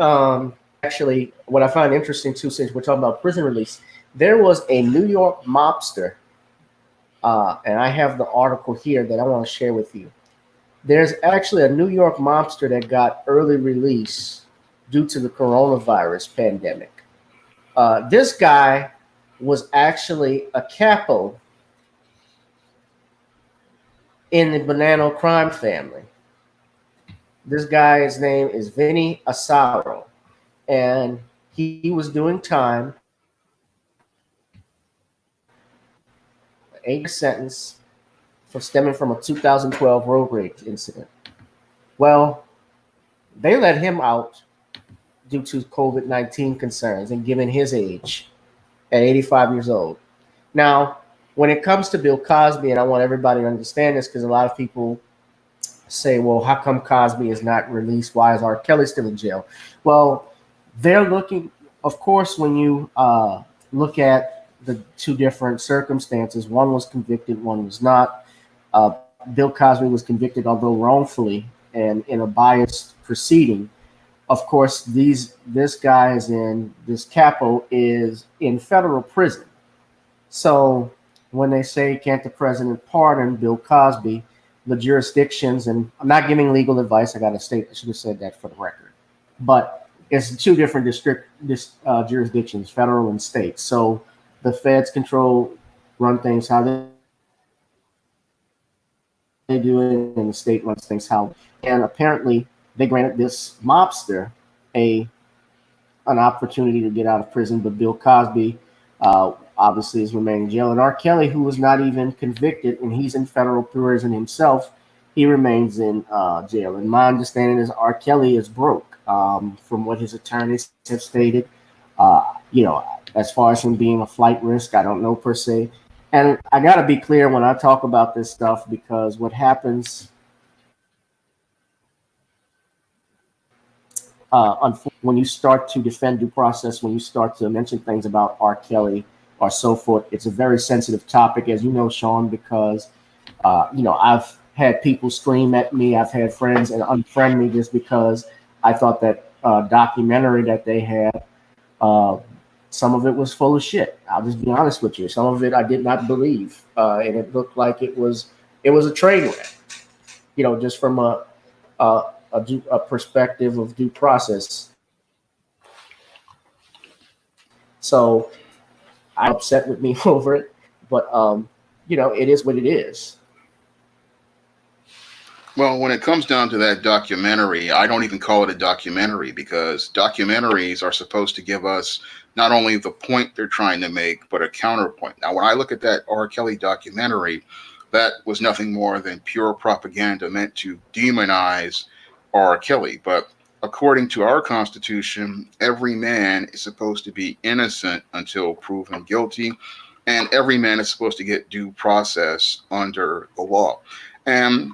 actually, what I find interesting too, since we're talking about prison release, there was a New York mobster, and I have the article here that I want to share with you. There's actually a New York mobster that got early release due to the coronavirus pandemic. This guy was actually a capo in the Bonanno crime family. This guy's name is Vinny Asaro, and he was doing time, 8 sentence for stemming from a 2012 road rage incident. Well, they let him out due to COVID-19 concerns and given his age at 85 years old. Now, when it comes to Bill Cosby, and I want everybody to understand this because a lot of people say, well, how come Cosby is not released? Why is R. Kelly still in jail? Well, they're looking, of course, when you look at the two different circumstances, one was convicted, one was not. Uh, Bill Cosby was convicted, although wrongfully, and in a biased proceeding. Of course, this guy is in this capo is in federal prison. So when they say can't the president pardon Bill Cosby, the jurisdictions, and I'm not giving legal advice. I should have said that for the record. But it's two different jurisdictions, federal and state. So the feds run things how they do it, and the state runs things how. And apparently, they granted this mobster a an opportunity to get out of prison, but Bill Cosby obviously is remaining in jail. And R. Kelly, who was not even convicted, and he's in federal prison himself, he remains in jail. And my understanding is R. Kelly is broke, from what his attorneys have stated. As far as him being a flight risk, I don't know per se. And I got to be clear when I talk about this stuff because what happens when you start to defend due process, when you start to mention things about R. Kelly or so forth, it's a very sensitive topic, as you know, Sean, because, I've had people scream at me. I've had friends and unfriend me just because I thought that documentary that they had, some of it was full of shit. I'll just be honest with you. Some of it I did not believe, and it looked like it was a train wreck. Just from a perspective of due process. So I'm upset with me over it, but it is what it is. Well, when it comes down to that documentary, I don't even call it a documentary because documentaries are supposed to give us not only the point they're trying to make, but a counterpoint. Now, when I look at that R. Kelly documentary, that was nothing more than pure propaganda meant to demonize R. Kelly. But according to our Constitution, every man is supposed to be innocent until proven guilty, and every man is supposed to get due process under the law. And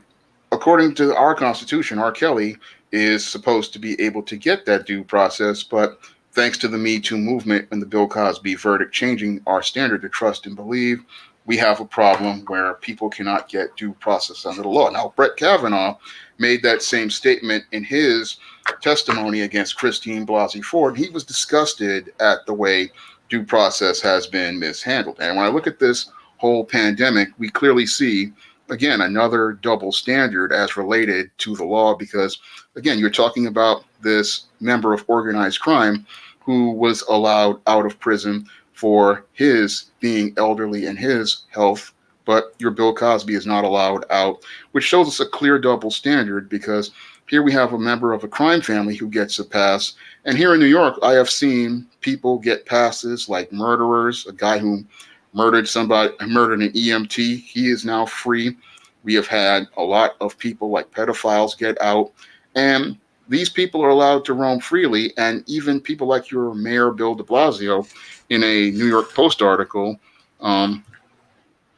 according to our Constitution, R. Kelly is supposed to be able to get that due process, but thanks to the Me Too movement and the Bill Cosby verdict changing our standard to trust and believe, we have a problem where people cannot get due process under the law. Now, Brett Kavanaugh made that same statement in his testimony against Christine Blasey Ford. He was disgusted at the way due process has been mishandled. And when I look at this whole pandemic, we clearly see, again, another double standard as related to the law because, again, you're talking about this member of organized crime who was allowed out of prison for his being elderly and his health, but your Bill Cosby is not allowed out, which shows us a clear double standard because here we have a member of a crime family who gets a pass. And here in New York, I have seen people get passes like murderers, a guy who murdered an EMT. He is now free. We have had a lot of people like pedophiles get out. And these people are allowed to roam freely. And even people like your mayor, Bill de Blasio, in a New York Post article, um,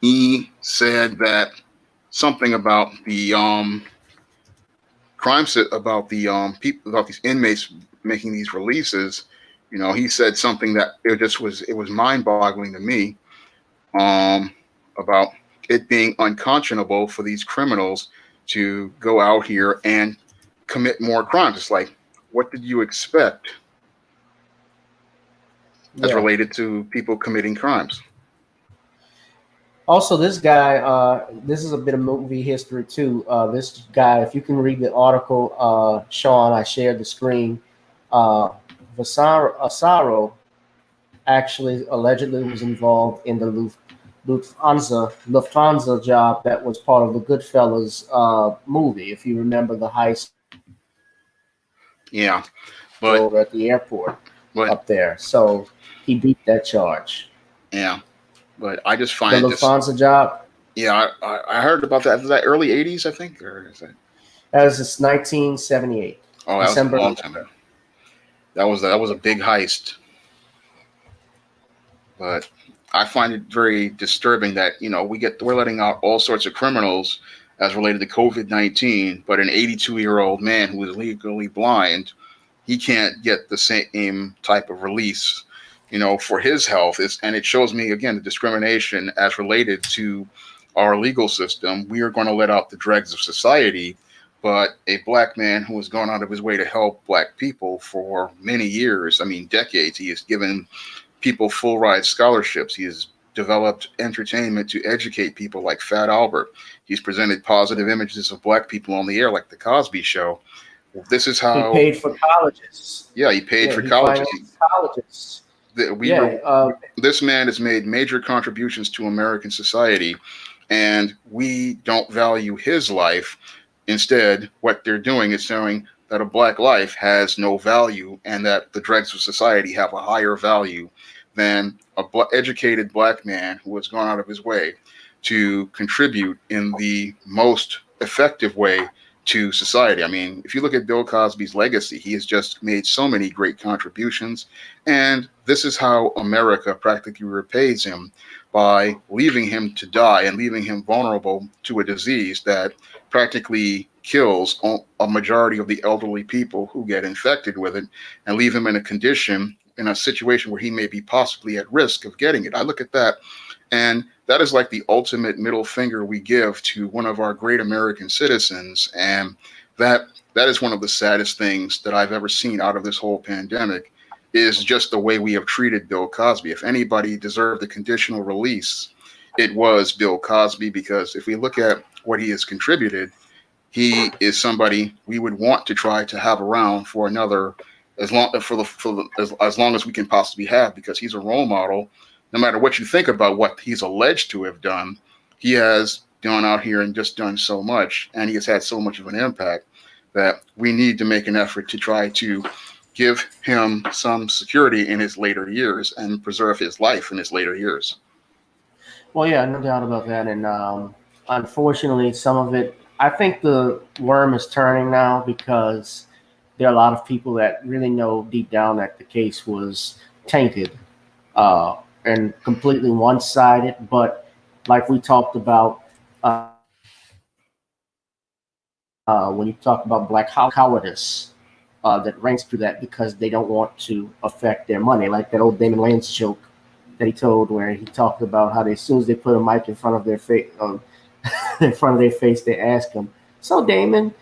he said that something about the about the people, about these inmates making these releases. You know, he said something that it was mind boggling to me, um, about it being unconscionable for these criminals to go out here and commit more crimes. It's like, what did you expect as Yeah. related to people committing crimes? Also, this guy, this is a bit of movie history too. This guy, if you can read the article, Sean, I shared the screen. Uh, Asaro actually allegedly was involved in the Lufthansa job that was part of the Goodfellas movie. If you remember the heist Yeah, but over at the airport but up there, so he beat that charge. yeah, but I just The find this. Lufthansa job, Yeah, I heard about that. Was that early '80s? I think, or is that? that was 1978, Oh, that was a December long time ago. That was a big heist. But I find it very disturbing that we're letting out all sorts of criminals as related to COVID-19, but an 82-year-old man who is legally blind, he can't get the same type of release, for his health. And it shows me again the discrimination as related to our legal system. We are going to let out the dregs of society, but a black man who has gone out of his way to help black people for many years, I mean decades, he has given people full ride scholarships. He has developed entertainment to educate people like Fat Albert. He's presented positive images of black people on the air like the Cosby Show. This is he how, paid for colleges. yeah, he paid Yeah, for he colleges. financed colleges. We Yeah, were This man has made major contributions to American society, and we don't value his life. Instead, what they're doing is showing that a black life has no value and that the dregs of society have a higher value than a educated black man who has gone out of his way to contribute in the most effective way to society. I mean, if you look at Bill Cosby's legacy, he has just made so many great contributions. And this is how America practically repays him, by leaving him to die and leaving him vulnerable to a disease that practically kills a majority of the elderly people who get infected with it, and leave him in a condition, in a situation where he may be possibly at risk of getting it. I look at that, and that is like the ultimate middle finger we give to one of our great American citizens. And that is one of the saddest things that I've ever seen out of this whole pandemic, is just the way we have treated Bill Cosby. If anybody deserved a conditional release, it was Bill Cosby, because if we look at what he has contributed, he is somebody we would want to try to have around for another, as long as we can possibly have, because he's a role model. No matter what you think about what he's alleged to have done, he has gone out here and just done so much, and he has had so much of an impact that we need to make an effort to try to give him some security in his later years and preserve his life in his later years. well, yeah, no doubt about that. And unfortunately, some of it, I think the worm is turning now, because there are a lot of people that really know deep down that the case was tainted and completely one-sided. But like we talked about, when you talk about black cowardice, that ranks through that, because they don't want to affect their money. Like that old Damon Wayans joke that he told, where he talked about how as soon as they put a mic in front of their face, they ask him, "So Damon,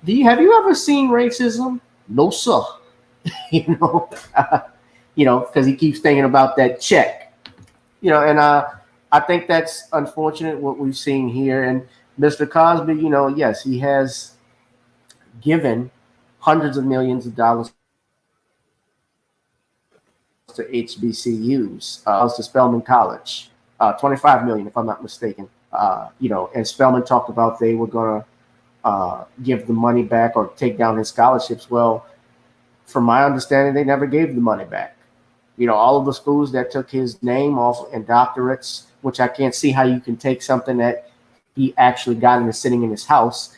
have you ever seen racism?" "No, sir." you know, because he keeps thinking about that check. And I think that's unfortunate what we've seen here. And Mr. Cosby, yes, he has given hundreds of millions of dollars to HBCUs, to Spelman College, 25 million, if I'm not mistaken. And Spelman talked about they were going to give the money back or take down his scholarships. Well, from my understanding, they never gave the money back. All of the schools that took his name off and doctorates, which I can't see how you can take something that he actually got and is sitting in his house,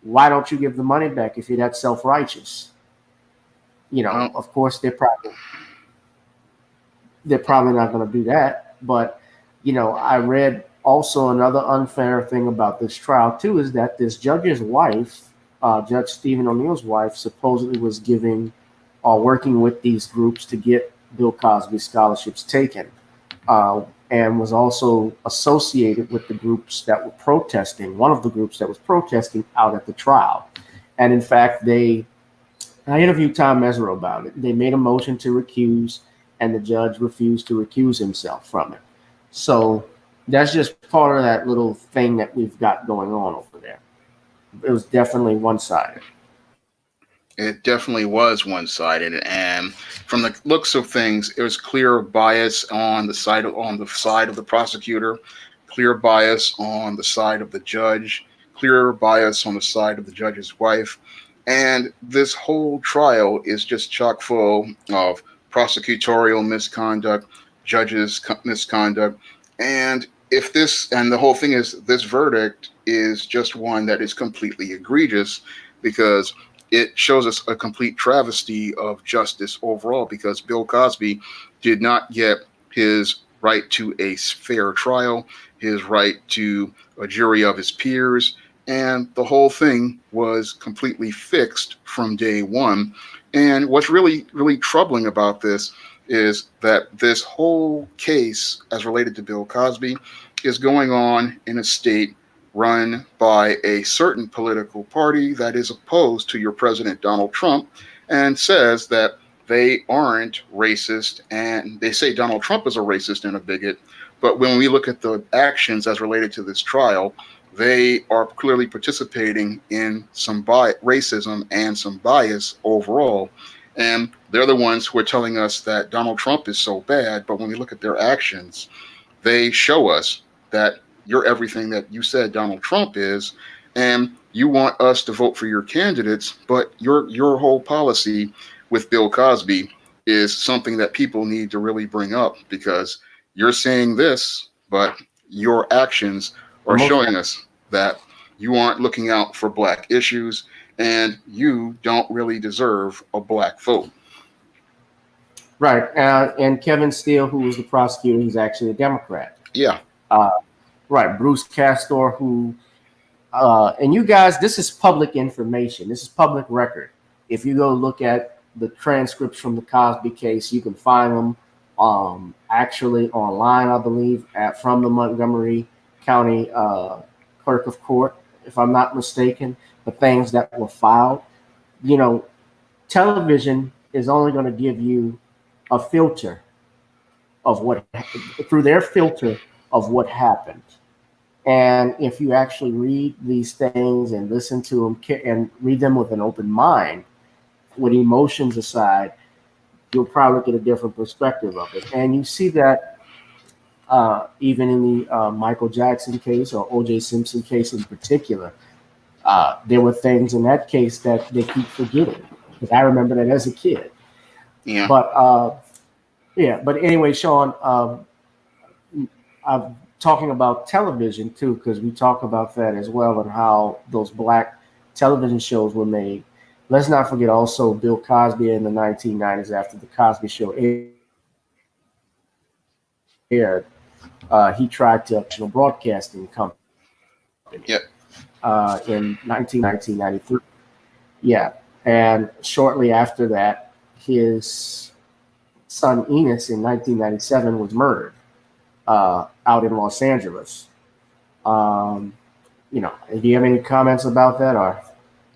Why don't you give the money back if you're that self-righteous? You know, Well, of course they're probably not going to do that. But you know, I read also another unfair thing about this trial too is that this judge's wife, Judge Stephen O'Neill's wife, supposedly was giving or working with these groups to get Bill Cosby scholarships taken, and was also associated with the groups that were protesting. One of the groups that was protesting out at the trial, and in fact, I interviewed Tom Mesereau about it. They made a motion to recuse, and the judge refused to recuse himself from it. So that's just part of that little thing that we've got going on over there. It was definitely one-sided. it definitely was one-sided, and from the looks of things, it was clear bias on the side of the prosecutor, clear bias on the side of the judge, clear bias on the side of the judge's wife, and this whole trial is just chock full of prosecutorial misconduct, misconduct, and if this and the whole thing is this verdict is just one that is completely egregious because it shows us a complete travesty of justice overall because Bill Cosby did not get his right to a fair trial, his right to a jury of his peers, and the whole thing was completely fixed from day one. And what's really, really troubling about this is that this whole case, as related to Bill Cosby, is going on in a state run by a certain political party that is opposed to your president, Donald Trump, and says that they aren't racist. And they say Donald Trump is a racist and a bigot. But when we look at the actions as related to this trial, they are clearly participating in some racism and some bias overall. And they're the ones who are telling us that Donald Trump is so bad. But when we look at their actions, they show us that you're everything that you said Donald Trump is, and you want us to vote for your candidates, but your whole policy with Bill Cosby is something that people need to really bring up because you're saying this, but your actions are showing us that you aren't looking out for black issues and you don't really deserve a black vote. Right. And Kevin Steele, who was the prosecutor, he's actually a Democrat. Yeah. Right. Bruce Castor, who, and you guys, this is public information. This is public record. If you go look at the transcripts from the Cosby case, you can find them actually online, I believe, from the Montgomery County Clerk of Court, if I'm not mistaken, the things that were filed. You know, television is only going to give you a filter of what, through their filter of what happened. And if you actually read these things and listen to them and read them with an open mind, with emotions aside, you'll probably get a different perspective of it. And you see that even in the Michael Jackson case or O.J. Simpson case in particular, there were things in that case that they keep forgetting. Because I remember that as a kid. Yeah. But anyway, Sean, I'm talking about television too, because we talk about that as well and how those black television shows were made. Let's not forget also Bill Cosby in the 1990s after the Cosby Show aired. He tried to broadcasting company Yep. In 1993. Yeah. And shortly after that, his son Enos in 1997 was murdered out in Los Angeles. Do you have any comments about that? Or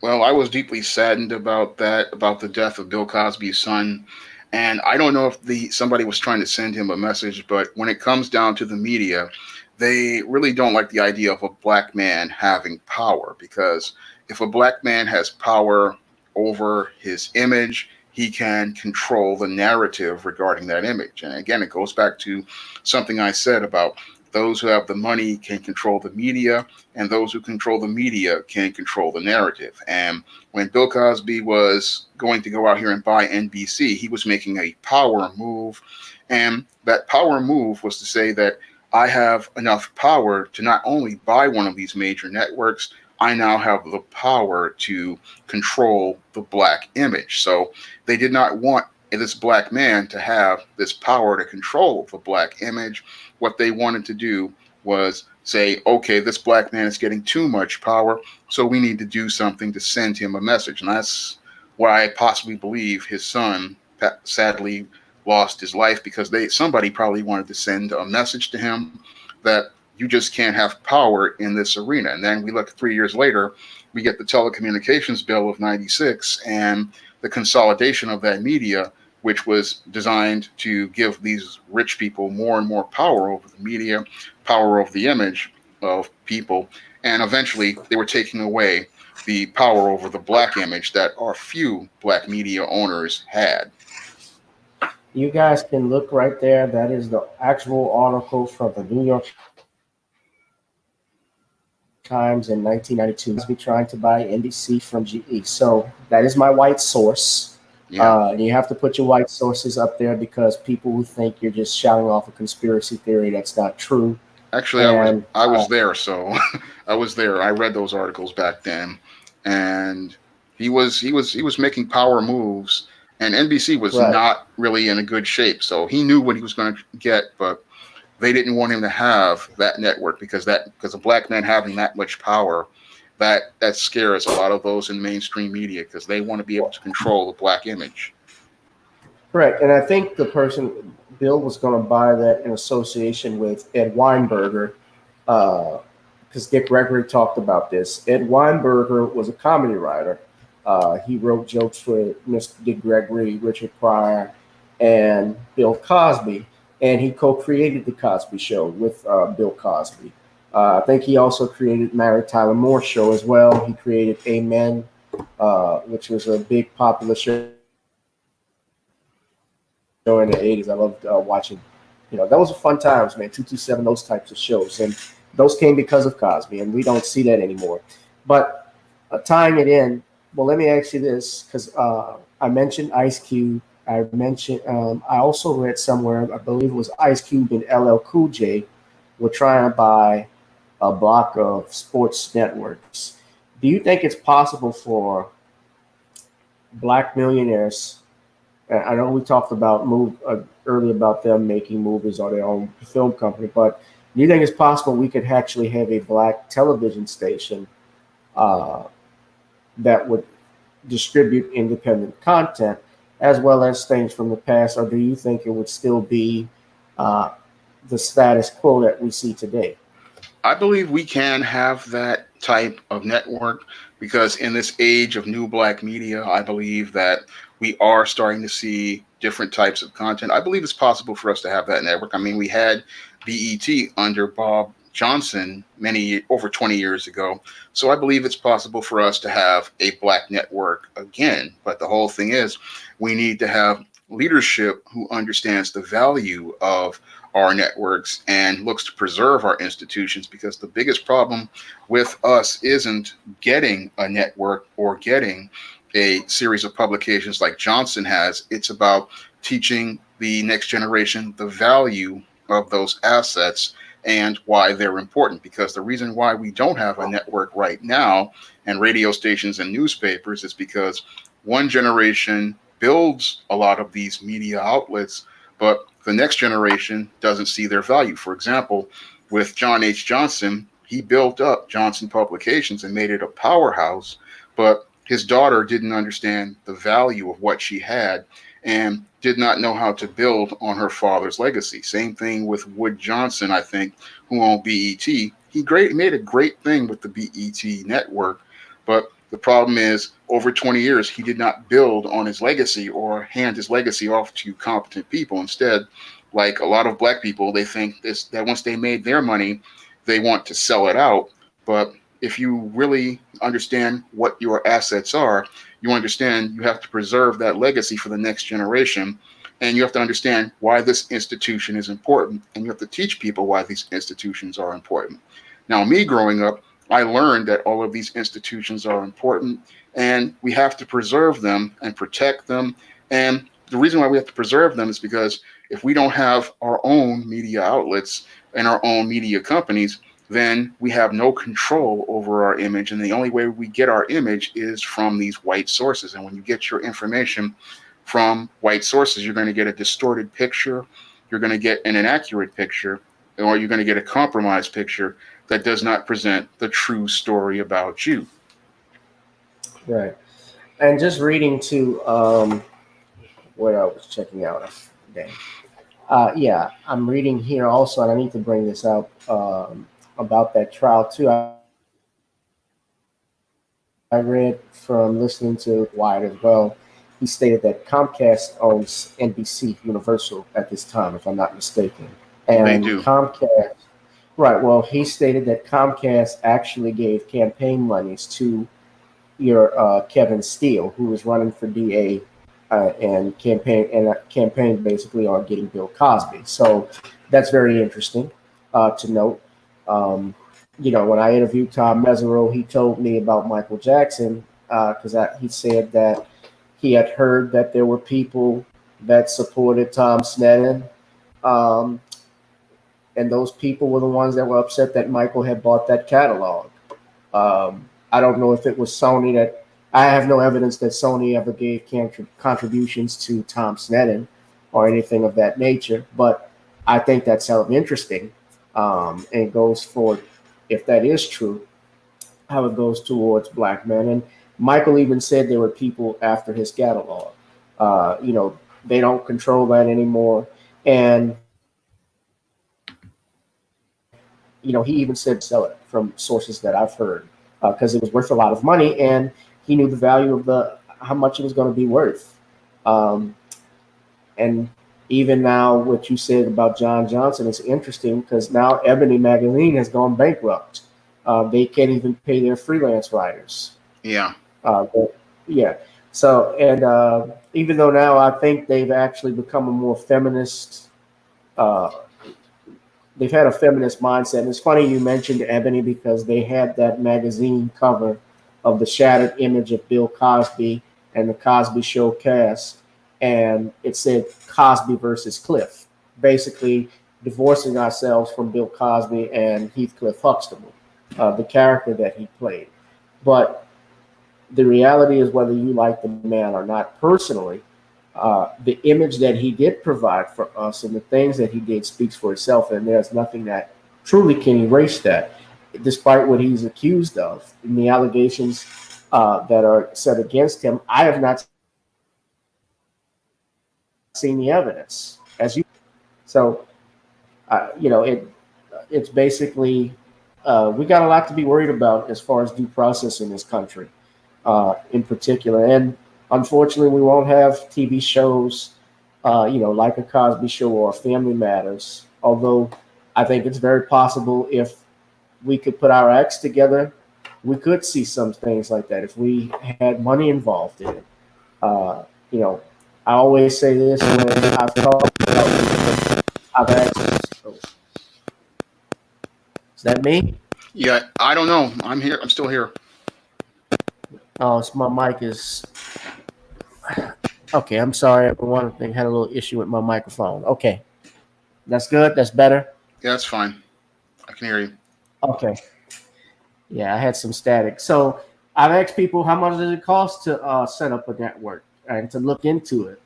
Well, I was deeply saddened about that, about the death of Bill Cosby's son. And I don't know if somebody was trying to send him a message, but when it comes down to the media, they really don't like the idea of a black man having power because if a black man has power over his image, he can control the narrative regarding that image. And again, it goes back to something I said about those who have the money can control the media, and those who control the media can control the narrative. And when Bill Cosby was going to go out here and buy NBC, he was making a power move. And that power move was to say that I have enough power to not only buy one of these major networks, I now have the power to control the black image. So they did not want this black man to have this power to control the black image. What they wanted to do was say, okay, this black man is getting too much power, so we need to do something to send him a message. And that's why I possibly believe his son sadly lost his life, because somebody probably wanted to send a message to him that you just can't have power in this arena. And then we look 3 years later, we get the telecommunications bill of 96 and the consolidation of that media, which was designed to give these rich people more and more power over the media, power over the image of people. And eventually they were taking away the power over the black image that our few black media owners had. You guys can look right there. That is the actual article from the New York Times in 1992. Be trying to buy NBC from GE. So that is my white source. Yeah. And you have to put your white sources up there because people who think you're just shouting off a conspiracy theory, that's not true. Actually, I was there, so I was there. I read those articles back then, and he was making power moves, and NBC was Right. not really in a good shape. So he knew what he was going to get, but they didn't want him to have that network because a black man having that much power, that scares a lot of those in mainstream media because they want to be able to control the black image. Correct. And I think the person, Bill, was going to buy that in association with Ed Weinberger, because Dick Gregory talked about this. Ed Weinberger was a comedy writer. He wrote jokes for Mr. Dick Gregory, Richard Pryor, and Bill Cosby. And he co-created The Cosby Show with Bill Cosby. I think he also created Mary Tyler Moore Show as well. He created Amen, which was a big popular show in the 80s. I loved watching, that was fun times, man. 227, those types of shows. And those came because of Cosby, and we don't see that anymore. But tying it in, well, let me ask you this, because I mentioned Ice Cube. I also read somewhere, I believe it was Ice Cube and LL Cool J were trying to buy a block of sports networks. Do you think it's possible for black millionaires? I know we talked about earlier about them making movies or their own film company, but do you think it's possible we could actually have a black television station that would distribute independent content as well as things from the past, or do you think it would still be the status quo that we see today? I believe we can have that type of network because in this age of new black media, I believe that we are starting to see different types of content. I believe it's possible for us to have that network. I mean, we had BET under Bob Johnson over 20 years ago. So I believe it's possible for us to have a black network again. But the whole thing is we need to have leadership who understands the value of our networks and looks to preserve our institutions, because the biggest problem with us isn't getting a network or getting a series of publications like Johnson has. It's about teaching the next generation the value of those assets and why they're important. Because the reason why we don't have a network right now and radio stations and newspapers is because one generation builds a lot of these media outlets, but the next generation doesn't see their value. For example, with John H. Johnson, he built up Johnson Publications and made it a powerhouse, but his daughter didn't understand the value of what she had and did not know how to build on her father's legacy. Same thing with Wood Johnson, I think, who owned BET. He made a great thing with the BET network, but the problem is over 20 years, he did not build on his legacy or hand his legacy off to competent people. Instead, like a lot of black people, they think that once they made their money, they want to sell it out. But if you really understand what your assets are, you understand you have to preserve that legacy for the next generation. And you have to understand why this institution is important. And you have to teach people why these institutions are important. Now, me growing up, I learned that all of these institutions are important and we have to preserve them and protect them. And the reason why we have to preserve them is because if we don't have our own media outlets and our own media companies, then we have no control over our image. And the only way we get our image is from these white sources. And when you get your information from white sources, you're going to get a distorted picture, you're going to get an inaccurate picture, or you're going to get a compromised picture that does not present the true story about you. Right. And just reading to what I was checking out. Dang. Yeah, I'm reading here also, and I need to bring this up about that trial too. I read from listening to Wyatt as well. He stated that Comcast owns NBC Universal at this time, if I'm not mistaken. They And do. Comcast, right? Well, he stated that Comcast actually gave campaign monies to your Kevin Steele, who was running for DA and campaign basically on getting Bill Cosby. So that's very interesting to note. Um, when I interviewed Tom Mesereau, he told me about Michael Jackson because he said that he had heard that there were people that supported Tom Sneddon, um, and those people were the ones that were upset that Michael had bought that catalog. I don't know if it was Sony that. I have no evidence that Sony ever gave contributions to Tom Sneddon or anything of that nature, but I think that's hell of interesting. And it goes for, if that is true, how it goes towards black men. And Michael even said there were people after his catalog. They don't control that anymore. And he even said sell it from sources that I've heard because it was worth a lot of money, and he knew the value of the how much it was going to be worth. Um, and even now, what you said about John Johnson is interesting because now Ebony Magazine has gone bankrupt. They can't even pay their freelance writers. Yeah. Yeah. So, and even though now I think they've actually become a more feminist uh, they've had a feminist mindset. And it's funny you mentioned Ebony because they had that magazine cover of the shattered image of Bill Cosby and the Cosby Show cast, and it said Cosby versus Cliff, basically divorcing ourselves from Bill Cosby and Heathcliff Huxtable, the character that he played. But the reality is, whether you like the man or not personally, the image that he did provide for us and the things that he did speaks for itself, and there's nothing that truly can erase that, despite what he's accused of and the allegations that are set against him. I have not seen the evidence, as you. So, it's basically we got a lot to be worried about as far as due process in this country, in particular, and unfortunately, we won't have TV shows, like a Cosby Show or Family Matters. Although I think it's very possible if we could put our acts together, we could see some things like that if we had money involved in it. Uh, you know, I always say this when I've talked about I've asked. Oh, is that me? Yeah. I don't know. I'm here. I'm still here. Oh, it's my mic is okay. I'm sorry, everyone. I think I had a little issue with my microphone. Okay, that's good. That's better. Yeah, that's fine. I can hear you. Okay. Yeah, I had some static. So I've asked people how much does it cost to set up a network and to look into it.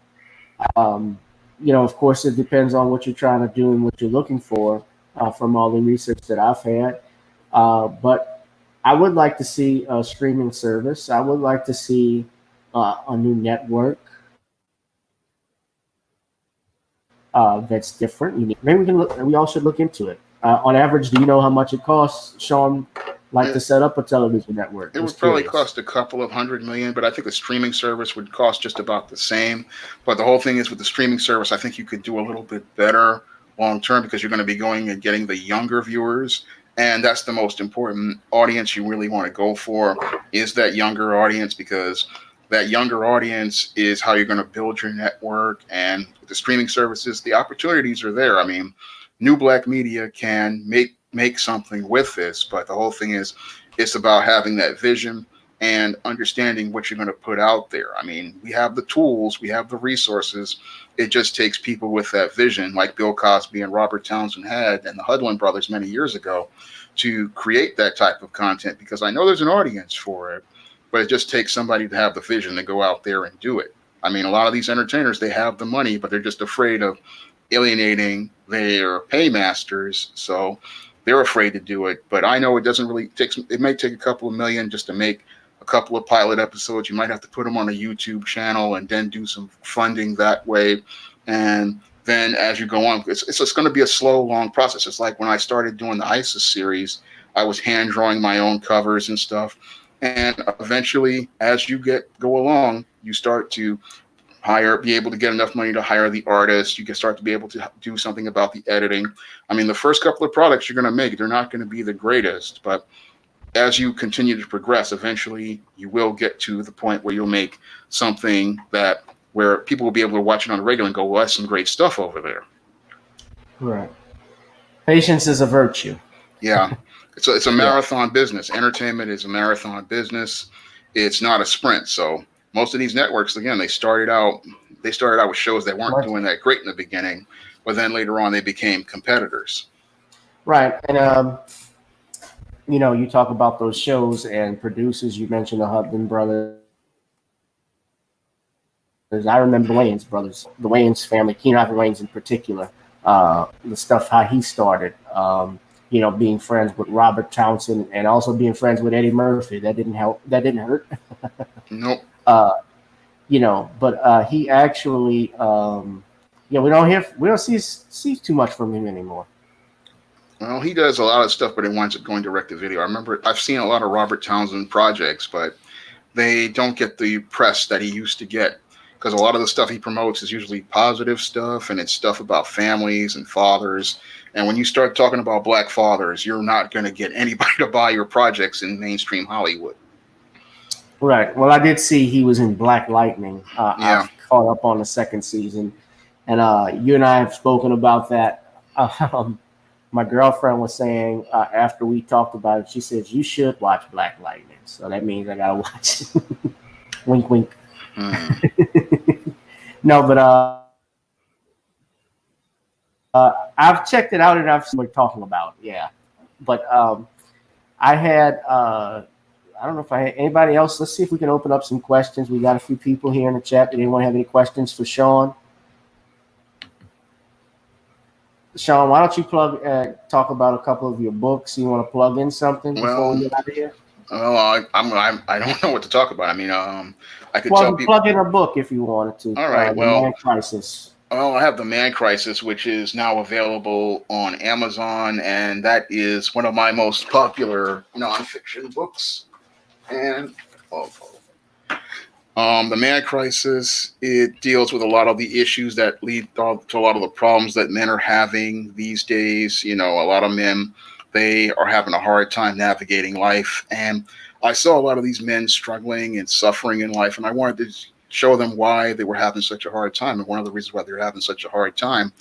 Um, of course, it depends on what you're trying to do and what you're looking for from all the research that I've had. But I would like to see a streaming service. I would like to see a new network that's different. Maybe we can look. We all should look into it. On average, do you know how much it costs, Sean, like to It, set up a television network? it would Just probably curious. cost a couple of 100 million, but I think the streaming service would cost just about the same. But the whole thing is with the streaming service, I think you could do a little bit better long term because you're going to be going and getting the younger viewers. And that's the most important audience you really want to go for is that younger audience because that younger audience is how you're going to build your network. And with the streaming services, the opportunities are there. I mean, new black media can make something with this, but the whole thing is it's about having that vision and understanding what you're going to put out there. I mean, we have the tools, we have the resources. It just takes people with that vision, like Bill Cosby and Robert Townsend had, and the Hudlin brothers many years ago, to create that type of content. Because I know there's an audience for it, but it just takes somebody to have the vision to go out there and do it. I mean, a lot of these entertainers, they have the money, but they're just afraid of alienating their paymasters. So they're afraid to do it. But I know it doesn't really take, it may take a couple of million just to make a couple of pilot episodes. You might have to put them on a YouTube channel and then do some funding that way. And then as you go on, it's just going to be a slow, long process. It's like when I started doing the ISIS series, I was hand drawing my own covers and stuff. And eventually, as you go along, you start to be able to get enough money to hire the artist. You can start to be able to do something about the editing. I mean, the first couple of products you're going to make, they're not going to be the greatest, but as you continue to progress, eventually you will get to the point where you'll make something where people will be able to watch it on the regular and go, well, that's some great stuff over there. Right. Patience is a virtue. Yeah. It's a marathon business. Entertainment is a marathon business. It's not a sprint. So most of these networks, again, they started out with shows that weren't doing that great in the beginning, but then later on they became competitors. Right. And you talk about those shows and producers. You mentioned the Hudlin brothers. I remember the Wayans brothers, the Wayans family, Keenan Ivory Wayans in particular. The stuff how he started. Being friends with Robert Townsend and also being friends with Eddie Murphy. That didn't help. That didn't hurt. Nope. But he actually, we don't see too much from him anymore. Well, he does a lot of stuff, but he winds up going direct to video. I remember I've seen a lot of Robert Townsend projects, but they don't get the press that he used to get, because a lot of the stuff he promotes is usually positive stuff, and it's stuff about families and fathers. And when you start talking about black fathers, you're not going to get anybody to buy your projects in mainstream Hollywood. Right. Well, I did see he was in Black Lightning. Yeah. I've caught up on the second season, and you and I have spoken about that. My girlfriend was saying after we talked about it, she said, you should watch Black Lightning. So that means I got to watch it. Wink, wink. No, but I've checked it out and I've seen what we're talking about. Yeah. But I had, I don't know if I had anybody else. Let's see if we can open up some questions. We got a few people here in the chat. Did anyone have any questions for Sean? Sean, why don't you talk about a couple of your books? You want to plug in something before we get out of here? Well, I don't know what to talk about. I mean, I could plug in a book if you wanted to. All right. The Man Crisis. Well, I have The Man Crisis, which is now available on Amazon, and that is one of my most popular nonfiction books. And The Man Crisis, it deals with a lot of the issues that lead to a lot of the problems that men are having these days. A lot of men, they are having a hard time navigating life. And I saw a lot of these men struggling and suffering in life, and I wanted to show them why they were having such a hard time. And one of the reasons why they were having such a hard time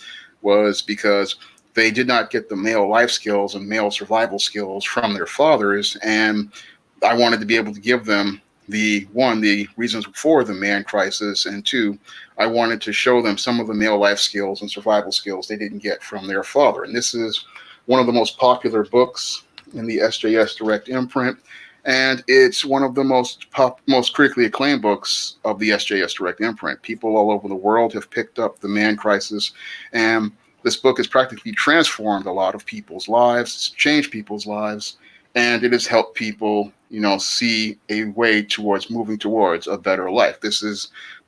was because they did not get the male life skills and male survival skills from their fathers. And I wanted to be able to give them the reasons for the man crisis, and two, I wanted to show them some of the male life skills and survival skills they didn't get from their father. And this is one of the most popular books in the SJS Direct imprint, and it's one of the most critically acclaimed books of the SJS Direct imprint. People all over the world have picked up The Man Crisis, and this book has practically transformed a lot of people's lives. It's changed people's lives, and it has helped people, see a way towards moving towards a better life.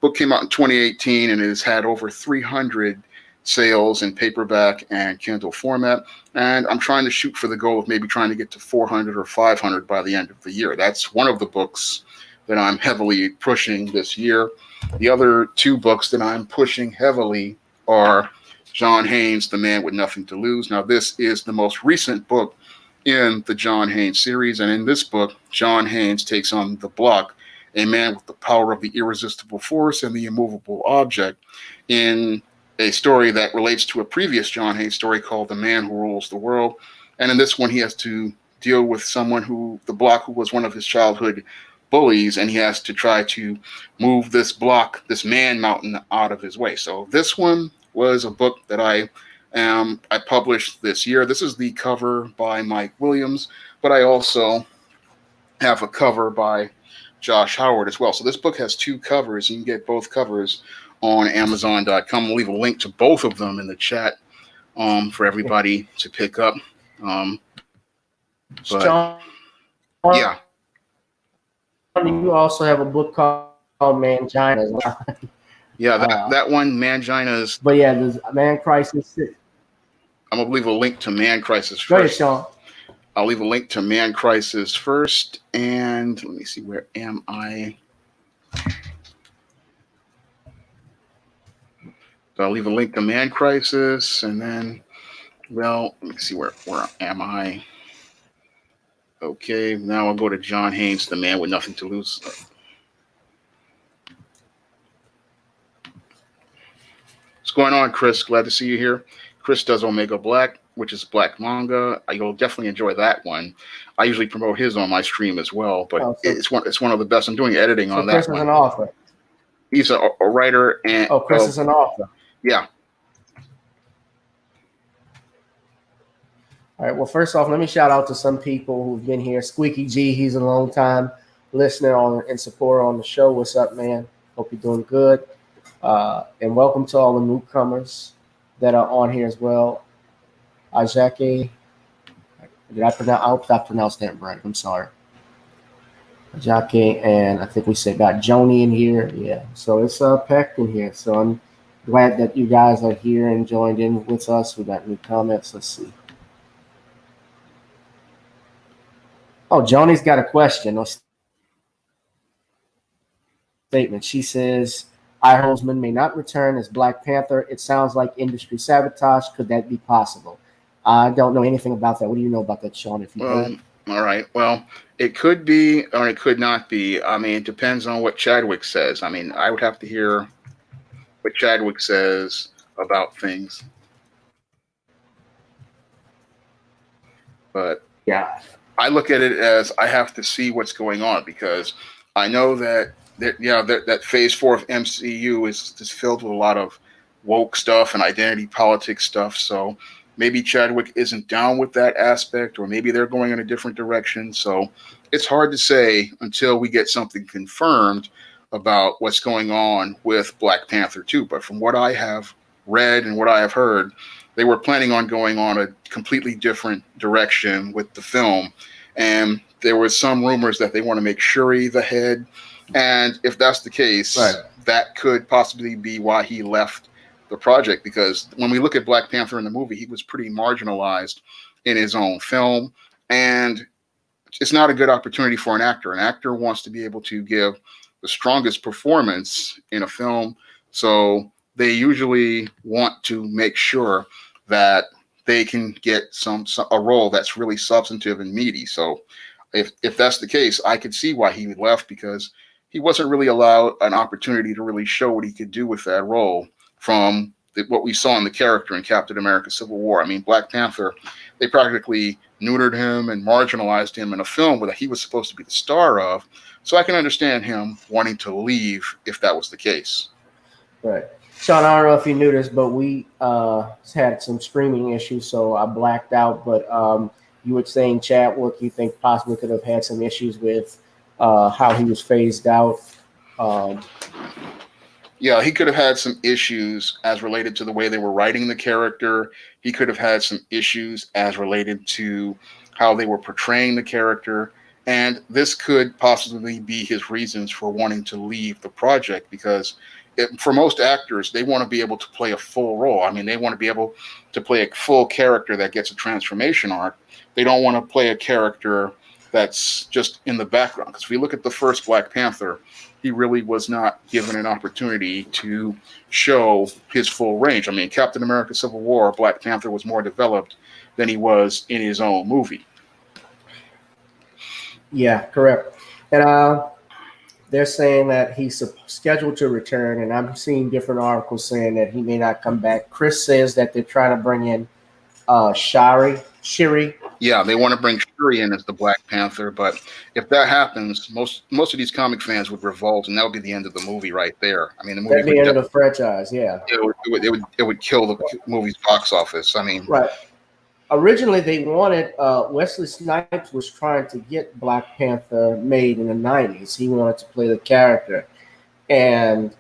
Book came out in 2018, and it has had over 300 sales in paperback and Kindle format. And I'm trying to shoot for the goal of maybe trying to get to 400 or 500 by the end of the year. That's one of the books that I'm heavily pushing this year. The other two books that I'm pushing heavily are John Haynes' The Man with Nothing to Lose. Now, this is the most recent book in the John Haynes series. And in this book, John Haynes takes on the block, a man with the power of the irresistible force and the immovable object, in a story that relates to a previous John Haynes story called The Man Who Rules the World. And in this one, he has to deal with someone the block who was one of his childhood bullies, and he has to try to move this man mountain out of his way. So this one was a book that I published this year. This is the cover by Mike Williams, but I also have a cover by Josh Howard as well. So this book has two covers. You can get both covers on Amazon.com. I'll leave a link to both of them in the chat for everybody to pick up. But Sean, yeah, you also have a book called Mangina as well. yeah, that one, Mangina's. But yeah, there's Man Crisis. I'm gonna leave a link to Man Crisis Go ahead, first. Sean. I'll leave a link to Man Crisis first, and let me see, where am I? So I'll leave a link to Man Crisis, and then, well, let me see, where am I? Okay, now I'll go to John Haynes, The Man with Nothing to Lose. What's going on, Chris? Glad to see you here. Chris does Omega Black, which is black manga. You'll definitely enjoy that one. I usually promote his on my stream as well, but it's one of the best. I'm doing editing on that Chris one. Chris is an author. He's a writer. And Chris is an author. Yeah. All right. Well, first off, let me shout out to some people who've been here. Squeaky G, he's a long time listener and supporter on the show. What's up, man? Hope you're doing good. And welcome to all the newcomers that are on here as well. Ajake, I hope I pronounced that right. I'm sorry. Ajake, and I think we said got Joni in here. Yeah, so it's packed in here. So I'm glad that you guys are here and joined in with us. We got new comments. Let's see. Oh, Joni's got a question or statement. She says, I. Holzman may not return as Black Panther. It sounds like industry sabotage. Could that be possible? I don't know anything about that. What do you know about that, Sean? If you all right. Well, it could be or it could not be. I mean, it depends on what Chadwick says. I mean, I would have to hear what Chadwick says about things. But yeah, I look at it as I have to see what's going on, because I know that Phase 4 of MCU is filled with a lot of woke stuff and identity politics stuff. So maybe Chadwick isn't down with that aspect, or maybe they're going in a different direction. So it's hard to say until we get something confirmed about what's going on with Black Panther 2. But from what I have read and what I have heard, they were planning on going on a completely different direction with the film. And there was some rumors that they want to make Shuri the head. And if that's the case, right, that could possibly be why he left the project. Because when we look at Black Panther in the movie, he was pretty marginalized in his own film. And it's not a good opportunity for an actor. An actor wants to be able to give the strongest performance in a film. So they usually want to make sure that they can get a role that's really substantive and meaty. So if that's the case, I could see why he left, because he wasn't really allowed an opportunity to really show what he could do with that role from what we saw in the character in Captain America Civil War. I mean, Black Panther, they practically neutered him and marginalized him in a film that he was supposed to be the star of. So I can understand him wanting to leave if that was the case. Right. Sean, I don't know if you knew this, but we had some streaming issues, so I blacked out. But you were saying Chadwick, you think possibly could have had some issues with how he was phased out. Yeah, he could have had some issues as related to the way they were writing the character. He could have had some issues as related to how they were portraying the character. And this could possibly be his reasons for wanting to leave the project, because for most actors, they want to be able to play a full role. I mean, they want to be able to play a full character that gets a transformation arc. They don't want to play a character that's just in the background. Because if we look at the first Black Panther, he really was not given an opportunity to show his full range. I mean, Captain America Civil War, Black Panther was more developed than he was in his own movie. Yeah, correct. And they're saying that he's scheduled to return, and I'm seeing different articles saying that he may not come back. Chris says that they're trying to bring in Shari Shiri. Yeah, they want to bring Shuri in as the Black Panther, but if that happens, most of these comic fans would revolt, and that would be the end of the movie right there. I mean, the movie That'd be the would end of the franchise. Yeah. it would kill the movie's box office. I mean, Right. Originally, they wanted Wesley Snipes was trying to get Black Panther made in the '90s. He wanted to play the character, and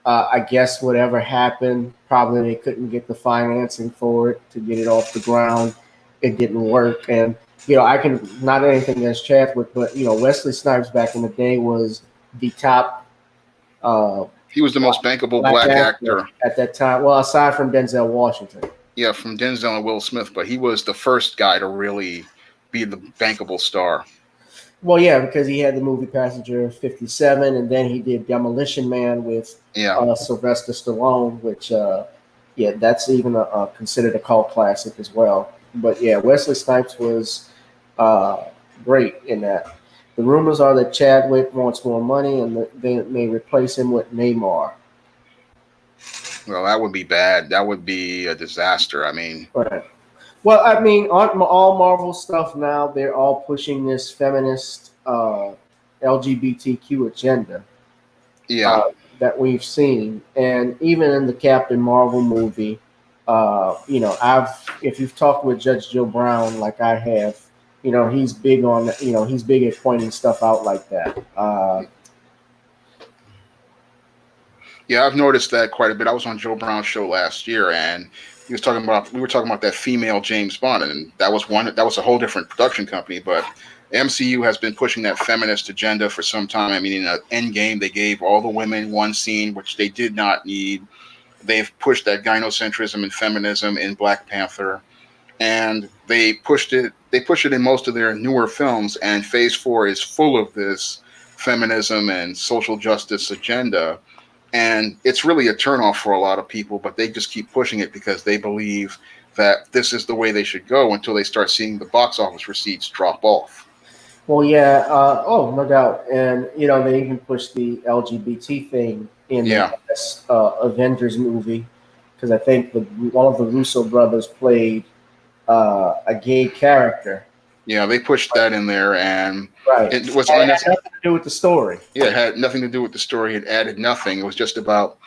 I guess whatever happened, probably they couldn't get the financing for it to get it off the ground. It didn't work, and I can not anything against Chadwick, but Wesley Snipes back in the day was the top uh, he was the most bankable black black actor actor. at that time. Well, aside from Denzel Washington. Yeah, from Denzel and Will Smith, but he was the first guy to really be the bankable star. Well, yeah, because he had the movie Passenger 57, and then he did Demolition Man with Yeah, Sylvester Stallone, which, yeah, that's even considered a cult classic as well. But yeah, Wesley Snipes was uh, great in that. The rumors are that Chadwick wants more money and that they may replace him with Neymar. well, that would be bad. That would be a disaster. I mean, Right. Well, I mean, on all Marvel stuff now, they're all pushing this feminist LGBTQ agenda. yeah, That we've seen, and even in the Captain Marvel movie, if you've talked with Judge Joe Brown like I have, he's big on, he's big at pointing stuff out like that. yeah. I've noticed that quite a bit. I was on Joe Brown's show last year, and we were talking about that female James Bond, and that was a whole different production company, but MCU has been pushing that feminist agenda for some time. I mean, in Endgame, they gave all the women one scene, which they did not need. They've pushed that gynocentrism and feminism in Black Panther, and they pushed it. They push it in most of their newer films. And Phase 4 is full of this feminism and social justice agenda, and it's really a turnoff for a lot of people. But they just keep pushing it because they believe that this is the way they should go until they start seeing the box office receipts drop off. Well, yeah, oh, no doubt, and they even pushed the LGBT thing in the Yeah, last Avengers movie because I think one of the Russo brothers played a gay character. yeah, they pushed that in there, and Right. it was And it had unnecessary. nothing to do with the story. Yeah, it had nothing to do with the story. It added nothing. It was just about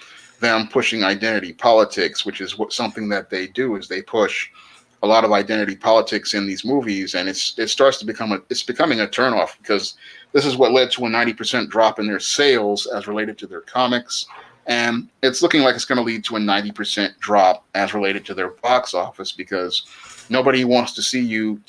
them pushing identity politics, which is something that they do is they push a lot of identity politics in these movies, and it starts to it's becoming a turnoff because this is what led to a 90% drop in their sales as related to their comics, and it's looking like it's going to lead to a 90% drop as related to their box office because nobody wants to see you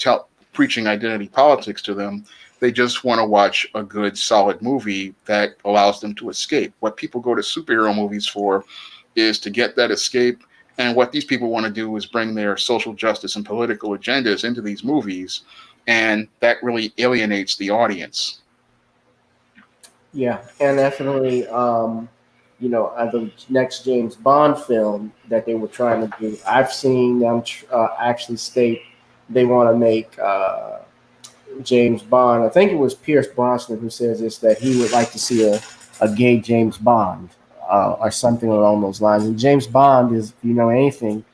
preaching identity politics to them. They just want to watch a good, solid movie that allows them to escape. What people go to superhero movies for is to get that escape. And what these people want to do is bring their social justice and political agendas into these movies. And that really alienates the audience. Yeah, and definitely, the next James Bond film that they were trying to do, I've seen them actually state they want to make James Bond. I think it was Pierce Brosnan who says this that he would like to see a gay James Bond or something along those lines. And James Bond is, if you know anything,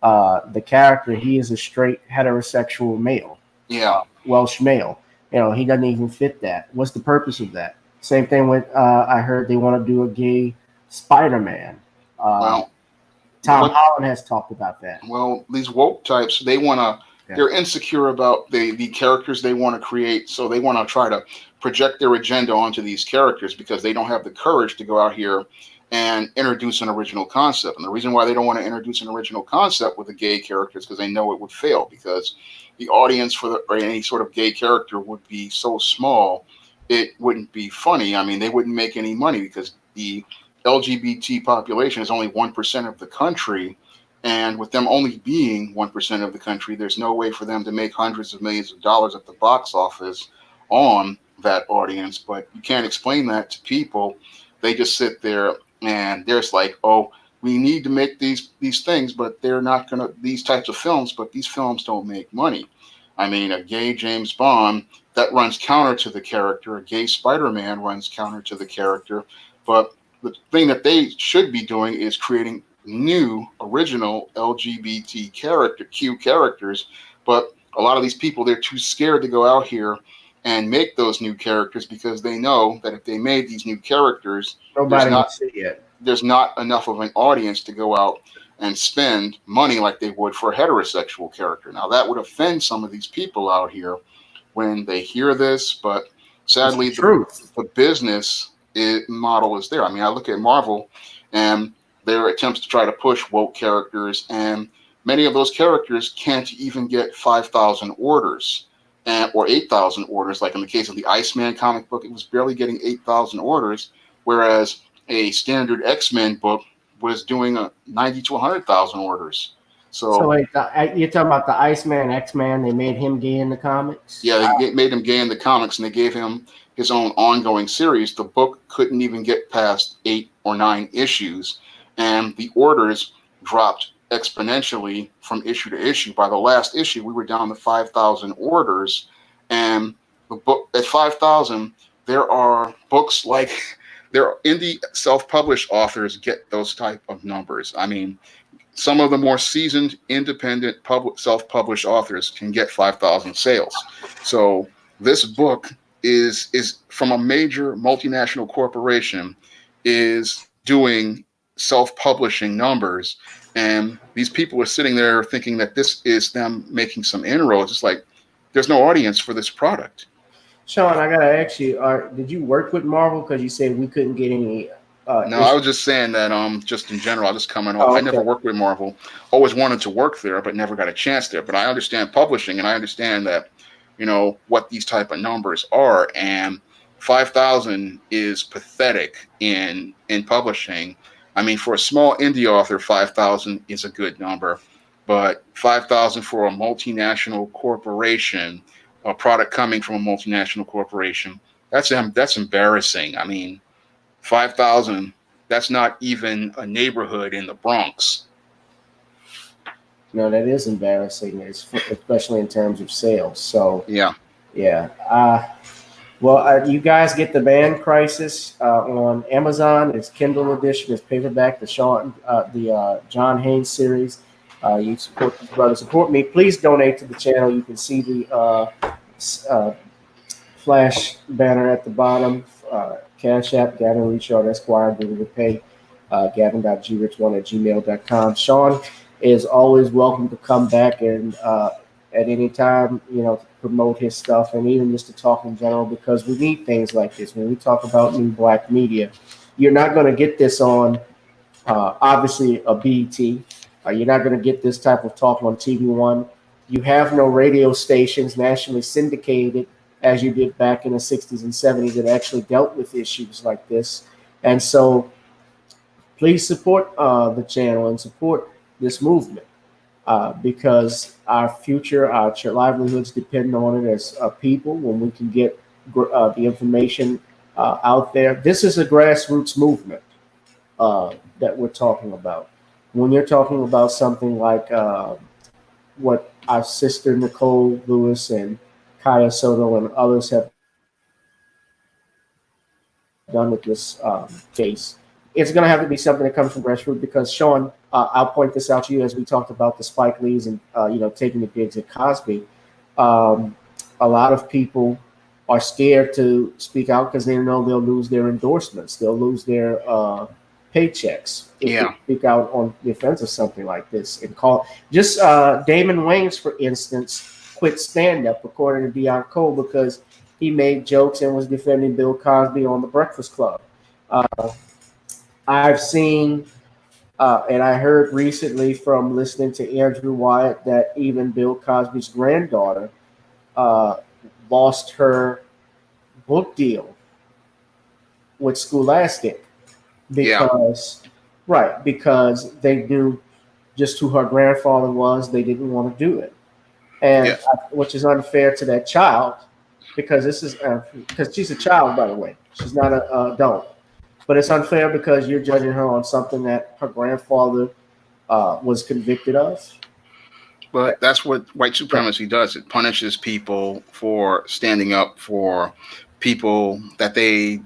the character, he is a straight heterosexual male, Yeah. Welsh male. He doesn't even fit that. What's the purpose of that? Same thing with I heard they want to do a gay Spider-Man. Well, Tom what Holland has talked about that. Well, these woke types, they want to, Yeah. they're insecure about the characters they want to create. So they want to try to project their agenda onto these characters because they don't have the courage to go out here and introduce an original concept. And the reason why they don't want to introduce an original concept with a gay character is because they know it would fail because the audience for any sort of gay character would be so small, it wouldn't be funny. I mean, they wouldn't make any money because the LGBT population is only 1% of the country. And with them only being 1% of the country, there's no way for them to make hundreds of millions of dollars at the box office on that audience. But you can't explain that to people. They just sit there and they're just like, oh, we need to make these things, but they're not going to, these types of films, but these films don't make money. I mean, a gay James Bond, that runs counter to the character. A gay Spider-Man runs counter to the character. But the thing that they should be doing is creating new original LGBT Q characters, but a lot of these people, they're too scared to go out here and make those new characters because they know that if they made these new characters, there's Nobody would not see it. there's not enough of an audience to go out and spend money like they would for a heterosexual character. Now that would offend some of these people out here when they hear this, but It's the sadly truth. the business model is there. I mean, I look at Marvel and their attempts to try to push woke characters, and many of those characters can't even get 5,000 orders or 8,000 orders. Like in the case of the Iceman comic book, it was barely getting 8,000 orders, whereas a standard X-Men book was doing a 90 to 100,000 orders. So So wait, you're talking about the Iceman, X-Man? They made him gay in the comics. yeah, they made him gay in the comics, and they gave him his own ongoing series. The book couldn't even get past 8 or 9 issues, and the orders dropped exponentially from issue to issue. By the last issue, we were down to 5,000 orders, and the book at 5,000, there are books like there are indie self-published authors get those type of numbers. I mean, some of the more seasoned independent public self-published authors can get 5,000 sales. So this book is from a major multinational corporation is doing self-publishing numbers, and these people are sitting there thinking that this is them making some inroads. It's like there's no audience for this product. Sean, I gotta ask you: did you work with Marvel? Because you said we couldn't get any. No, I was just saying that just in general, I'll just comment on. Oh, I okay. never worked with Marvel. Always wanted to work there, but never got a chance there. But I understand publishing, and I understand that, what these type of numbers are. And 5,000 is pathetic in publishing. I mean, for a small indie author, 5,000 is a good number, but 5,000 for a multinational corporation, a product coming from a multinational corporation, that's embarrassing. I mean, 5,000, that's not even a neighborhood in the Bronx. No, that is embarrassing, especially in terms of sales. So Yeah. yeah. Well, you guys get the Band Crisis on Amazon. It's Kindle edition. It's paperback. The John Haynes series. You support this brother. Support me. Please donate to the channel. You can see the flash banner at the bottom. Cash App, Gavin Richard Esquire, Google Pay, gavin.grich1@gmail.com. Sean is always welcome to come back and at any time, to promote his stuff and even just to talk in general, because we need things like this. When we talk about new black media, you're not going to get this on, obviously, a BET. You're not going to get this type of talk on TV One. You have no radio stations nationally syndicated as you did back in the 60s and 70s that actually dealt with issues like this. And so please support the channel and support this movement because our future, our livelihoods depend on it as people when we can get the information out there. This is a grassroots movement that we're talking about. When you're talking about something like what our sister Nicole Lewis and Kaya Soto and others have done with this case, it's going to have to be something that comes from grassroots. Because Sean, I'll point this out to you as we talked about the Spike Lees and taking the digs at Cosby. A lot of people are scared to speak out because they know they'll lose their endorsements, they'll lose their paychecks if they speak out on defense of something like this. And Damon Wayans, for instance, quit stand-up, according to Deion Cole, because he made jokes and was defending Bill Cosby on The Breakfast Club. I've seen and I heard recently from listening to Andrew Wyatt that even Bill Cosby's granddaughter lost her book deal with Scholastic because they knew just who her grandfather was. They didn't want to do it. And which is unfair to that child, because because she's a child, by the way. She's not an adult. But it's unfair because you're judging her on something that her grandfather was convicted of. But that's what white supremacy does. It punishes people for standing up for people that they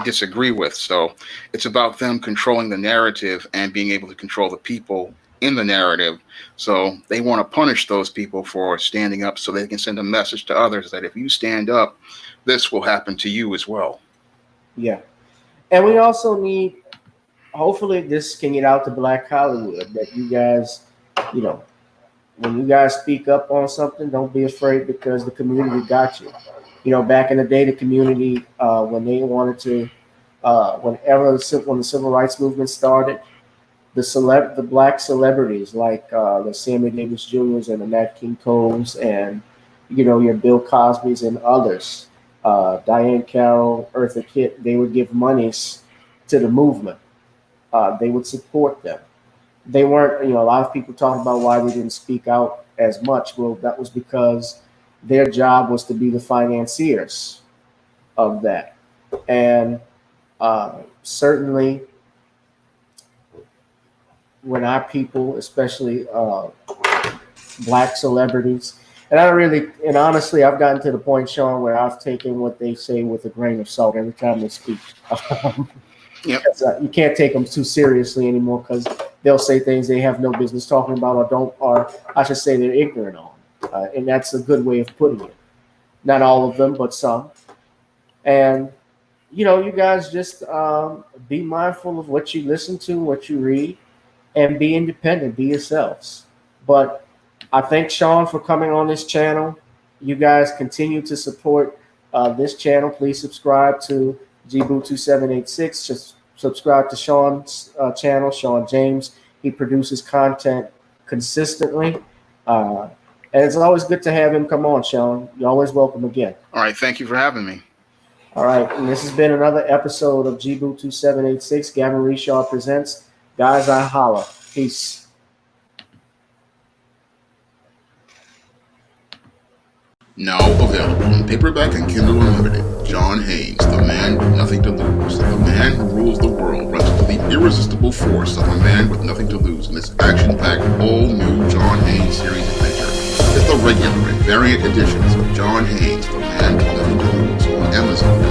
disagree with. So it's about them controlling the narrative and being able to control the people in the narrative. So they want to punish those people for standing up so they can send a message to others that if you stand up, this will happen to you as well. Yeah. And we also need, hopefully, this can get out to Black Hollywood that you guys, you know, when you guys speak up on something, don't be afraid because the community got you. You know, back in the day, the community, when they wanted to, when the civil rights movement started, the black celebrities like the Sammy Davis Jr.'s and the Nat King Coles and your Bill Cosby's and others, Diane Carroll, Eartha Kitt, they would give monies to the movement. They would support them. They weren't, a lot of people talk about why they didn't speak out as much. Well, that was because their job was to be the financiers of that. And certainly when our people, especially black celebrities, and honestly, I've gotten to the point, Sean, where I've taken what they say with a grain of salt every time they speak. Yep. You can't take them too seriously anymore because they'll say things they have no business talking about, or I should say they're ignorant on. And that's a good way of putting it. Not all of them, but some. And, you guys just be mindful of what you listen to, what you read, and be independent, be yourselves. But I thank Sean for coming on this channel. You guys continue to support this channel. Please subscribe to gboot2786. Just subscribe to Sean's channel, Sean James. He produces content consistently. And it's always good to have him come on, Sean. You're always welcome again. All right. Thank you for having me. All right. And this has been another episode of gboot2786. Gavin Reshaw presents. Guys, I holla. Peace. Now available in paperback and Kindle Unlimited. John Haynes, the man with nothing to lose. The man who rules the world runs into the irresistible force of a man with nothing to lose in this action-packed, all-new John Haynes series adventure. It's the regular and variant editions of John Haynes, the man with nothing to lose on Amazon.